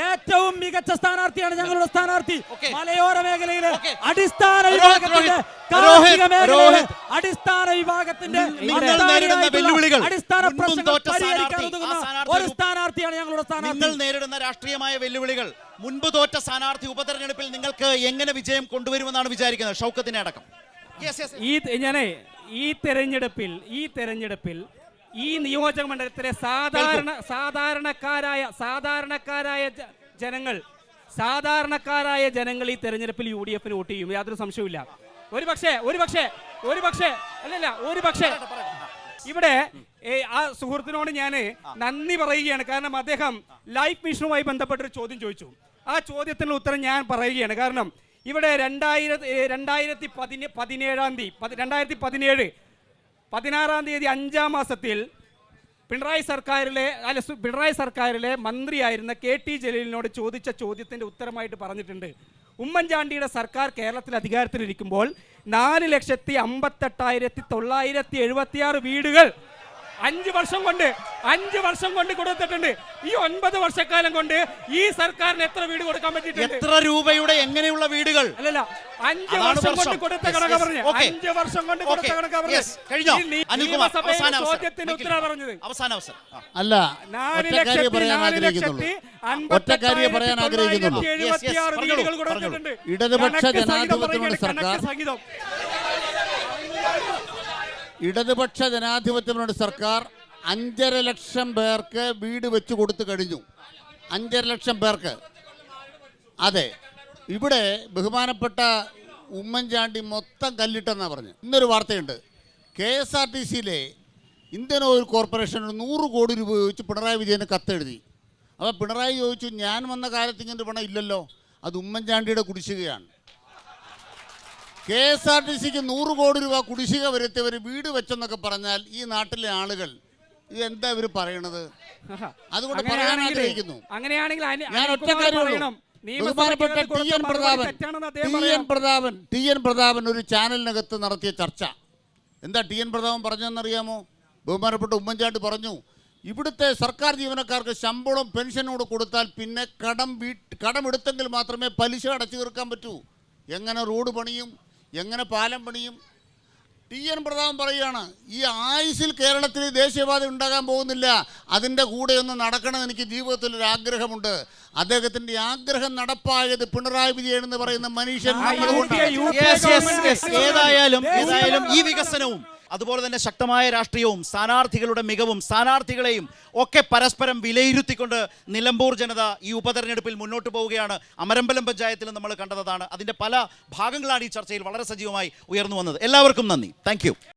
ഏറ്റവും മികച്ച സ്ഥാനാർത്ഥിയാണ് ഞങ്ങളുടെ സ്ഥാനാർത്ഥി. മലയോര മേഖലയിലെ അടിസ്ഥാന വിഭാഗത്തിന്റെ അടിസ്ഥാന വിഭാഗത്തിന്റെ അടിസ്ഥാന പ്രശ്നങ്ങൾ പരിഹരിക്കാൻ ഒരു സ്ഥാനാർത്ഥിയാണ് ഞങ്ങളുടെ സ്ഥാനാർത്ഥി. നിങ്ങൾ നേരിടുന്ന രാഷ്ട്രീയമായ വെല്ലുവിളികൾ, മുൻപ് തോറ്റ സ്ഥാനാർത്ഥി ഉപതെരഞ്ഞെടുപ്പിൽ നിങ്ങൾക്ക് എങ്ങനെ വിജയം കൊണ്ടുവരുമെന്നാണ് വിചാരിക്കുന്നത്? ഷൗക്കത്തിന്റെ അടക്കം ഈ തെരഞ്ഞെടുപ്പിൽ ഈ നിയോജക മണ്ഡലത്തിലെ സാധാരണക്കാരായ ജനങ്ങൾ ഈ തെരഞ്ഞെടുപ്പിൽ UDF വോട്ട് ചെയ്യും, യാതൊരു സംശയവുമില്ല. ഒരുപക്ഷെ ഇവിടെ ആ സുഹൃത്തിനോട് ഞാൻ നന്ദി പറയുകയാണ്. കാരണം അദ്ദേഹം ലൈഫ് മിഷനുമായി ബന്ധപ്പെട്ടൊരു ചോദ്യം ചോദിച്ചു. ആ ചോദ്യത്തിനുള്ള ഉത്തരം ഞാൻ പറയുകയാണ്. കാരണം ഇവിടെ 2017 16-ാം തീയതി 5-ാം മാസത്തിൽ പിണറായി സർക്കാരിലെ മന്ത്രിയായിരുന്ന KT ജലീലിനോട് ചോദിച്ച ചോദ്യത്തിൻ്റെ ഉത്തരമായിട്ട് പറഞ്ഞിട്ടുണ്ട്, ഉമ്മൻചാണ്ടിയുടെ സർക്കാർ കേരളത്തിൽ അധികാരത്തിലിരിക്കുമ്പോൾ 4,58,976 വീടുകൾ 5 വർഷം കൊണ്ട് കൊടുത്തിട്ടുണ്ട്. ഈ 9 വർഷക്കാലം കൊണ്ട് ഈ സർക്കാരിന് എത്ര വീട് കൊടുക്കാൻ പറ്റിയിട്ടുണ്ട്? എത്ര രൂപയുടെ എങ്ങനെയുള്ള വീടുകൾ? അല്ലല്ല, 5 വർഷം കൊണ്ട് കൊടുത്ത കണക്കാ പറഞ്ഞു. 5 വർഷം കൊണ്ട് കൊടുത്ത കണക്കാ പറഞ്ഞു. ചോദ്യത്തിന് ഉത്തരം പറഞ്ഞത് അല്ല, ഒറ്റ കാര്യം പറയാൻ ആഗ്രഹിക്കുന്നുള്ളൂ. വീടുകൾ കൊടുത്തിട്ടുണ്ട്. ഇടതുപക്ഷ ജനാധിപത്യമുള്ള സർക്കാർ ഇടതുപക്ഷ ജനാധിപത്യമുള്ള സർക്കാർ 5.5 ലക്ഷം പേർക്ക് വീട് വെച്ച് കൊടുത്തു കഴിഞ്ഞു. 5.5 ലക്ഷം പേർക്ക്. അതെ, ഇവിടെ ബഹുമാനപ്പെട്ട ഉമ്മൻചാണ്ടി മൊത്തം കല്ലിട്ടെന്നാണ് പറഞ്ഞു. ഇന്നൊരു വാർത്തയുണ്ട്, KSRTCയിലെ ഇന്ത്യൻ ഓയിൽ കോർപ്പറേഷൻ 100 കോടി രൂപ ചോദിച്ച് പിണറായി വിജയന് കത്തെഴുതി. അപ്പോൾ പിണറായി ചോദിച്ചു, ഞാൻ വന്ന കാലത്ത് ഇങ്ങനെ പണം ഇല്ലല്ലോ, അത് ഉമ്മൻചാണ്ടിയുടെ കുടിശ്ശികയാണ്. KSRTCക്ക് 100 കോടി രൂപ കുടിശ്ശിക വരുത്തിയവർ വീട് വെച്ചെന്നൊക്കെ പറഞ്ഞാൽ ഈ നാട്ടിലെ ആളുകൾ എന്താ ഇവർ പറയണത്? അതുകൊണ്ട് പറയാൻ ആഗ്രഹിക്കുന്നു. ഞാൻ ഒറ്റ കാര്യമുള്ളൂ, ബഹുമാനപ്പെട്ട ടി എൻ പ്രതാപൻ ഒരു ചാനലിനകത്ത് നടത്തിയ ചർച്ച എന്താ ടി എൻ പ്രതാപൻ പറഞ്ഞതെന്നറിയാമോ? ബഹുമാനപ്പെട്ട ഉമ്മൻചാണ്ടി പറഞ്ഞു, ഇവിടുത്തെ സർക്കാർ ജീവനക്കാർക്ക് ശമ്പളം പെൻഷനോട് കൊടുത്താൽ പിന്നെ കടമെടുത്തെങ്കിൽ മാത്രമേ പലിശ അടച്ചു തീർക്കാൻ പറ്റൂ. എങ്ങനെ റോഡ് പണിയും, എങ്ങനെ പാലം പണിയും? TN പ്രതാപൻ പറയുകയാണ്, ഈ ആയുസിൽ കേരളത്തിൽ ദേശീയവാദി ഉണ്ടാകാൻ പോകുന്നില്ല, അതിൻ്റെ കൂടെയൊന്ന് നടക്കണം, എനിക്ക് ജീവിതത്തിൽ ഒരു ആഗ്രഹമുണ്ട്. അദ്ദേഹത്തിൻ്റെ ആഗ്രഹം നടപ്പായത് പിണറായി വിജയൻ എന്ന് പറയുന്ന മനുഷ്യൻ ഏതായാലും ഈ വികസനവും അതുപോലെ തന്നെ ശക്തമായ രാഷ്ട്രീയവും സ്ഥാനാർത്ഥികളുടെ മികവും സ്ഥാനാർത്ഥികളെയും ഒക്കെ പരസ്പരം വിലയിരുത്തിക്കൊണ്ട് നിലമ്പൂർ ജനത ഈ ഉപതെരഞ്ഞെടുപ്പിൽ മുന്നോട്ട് പോവുകയാണ്. അമരമ്പലം പഞ്ചായത്തിൽ നമ്മൾ കണ്ടതാണ്. അതിൻ്റെ പല ഭാഗങ്ങളാണ് ഈ ചർച്ചയിൽ വളരെ സജീവമായി ഉയർന്നു വന്നത്. എല്ലാവർക്കും നന്ദി. താങ്ക്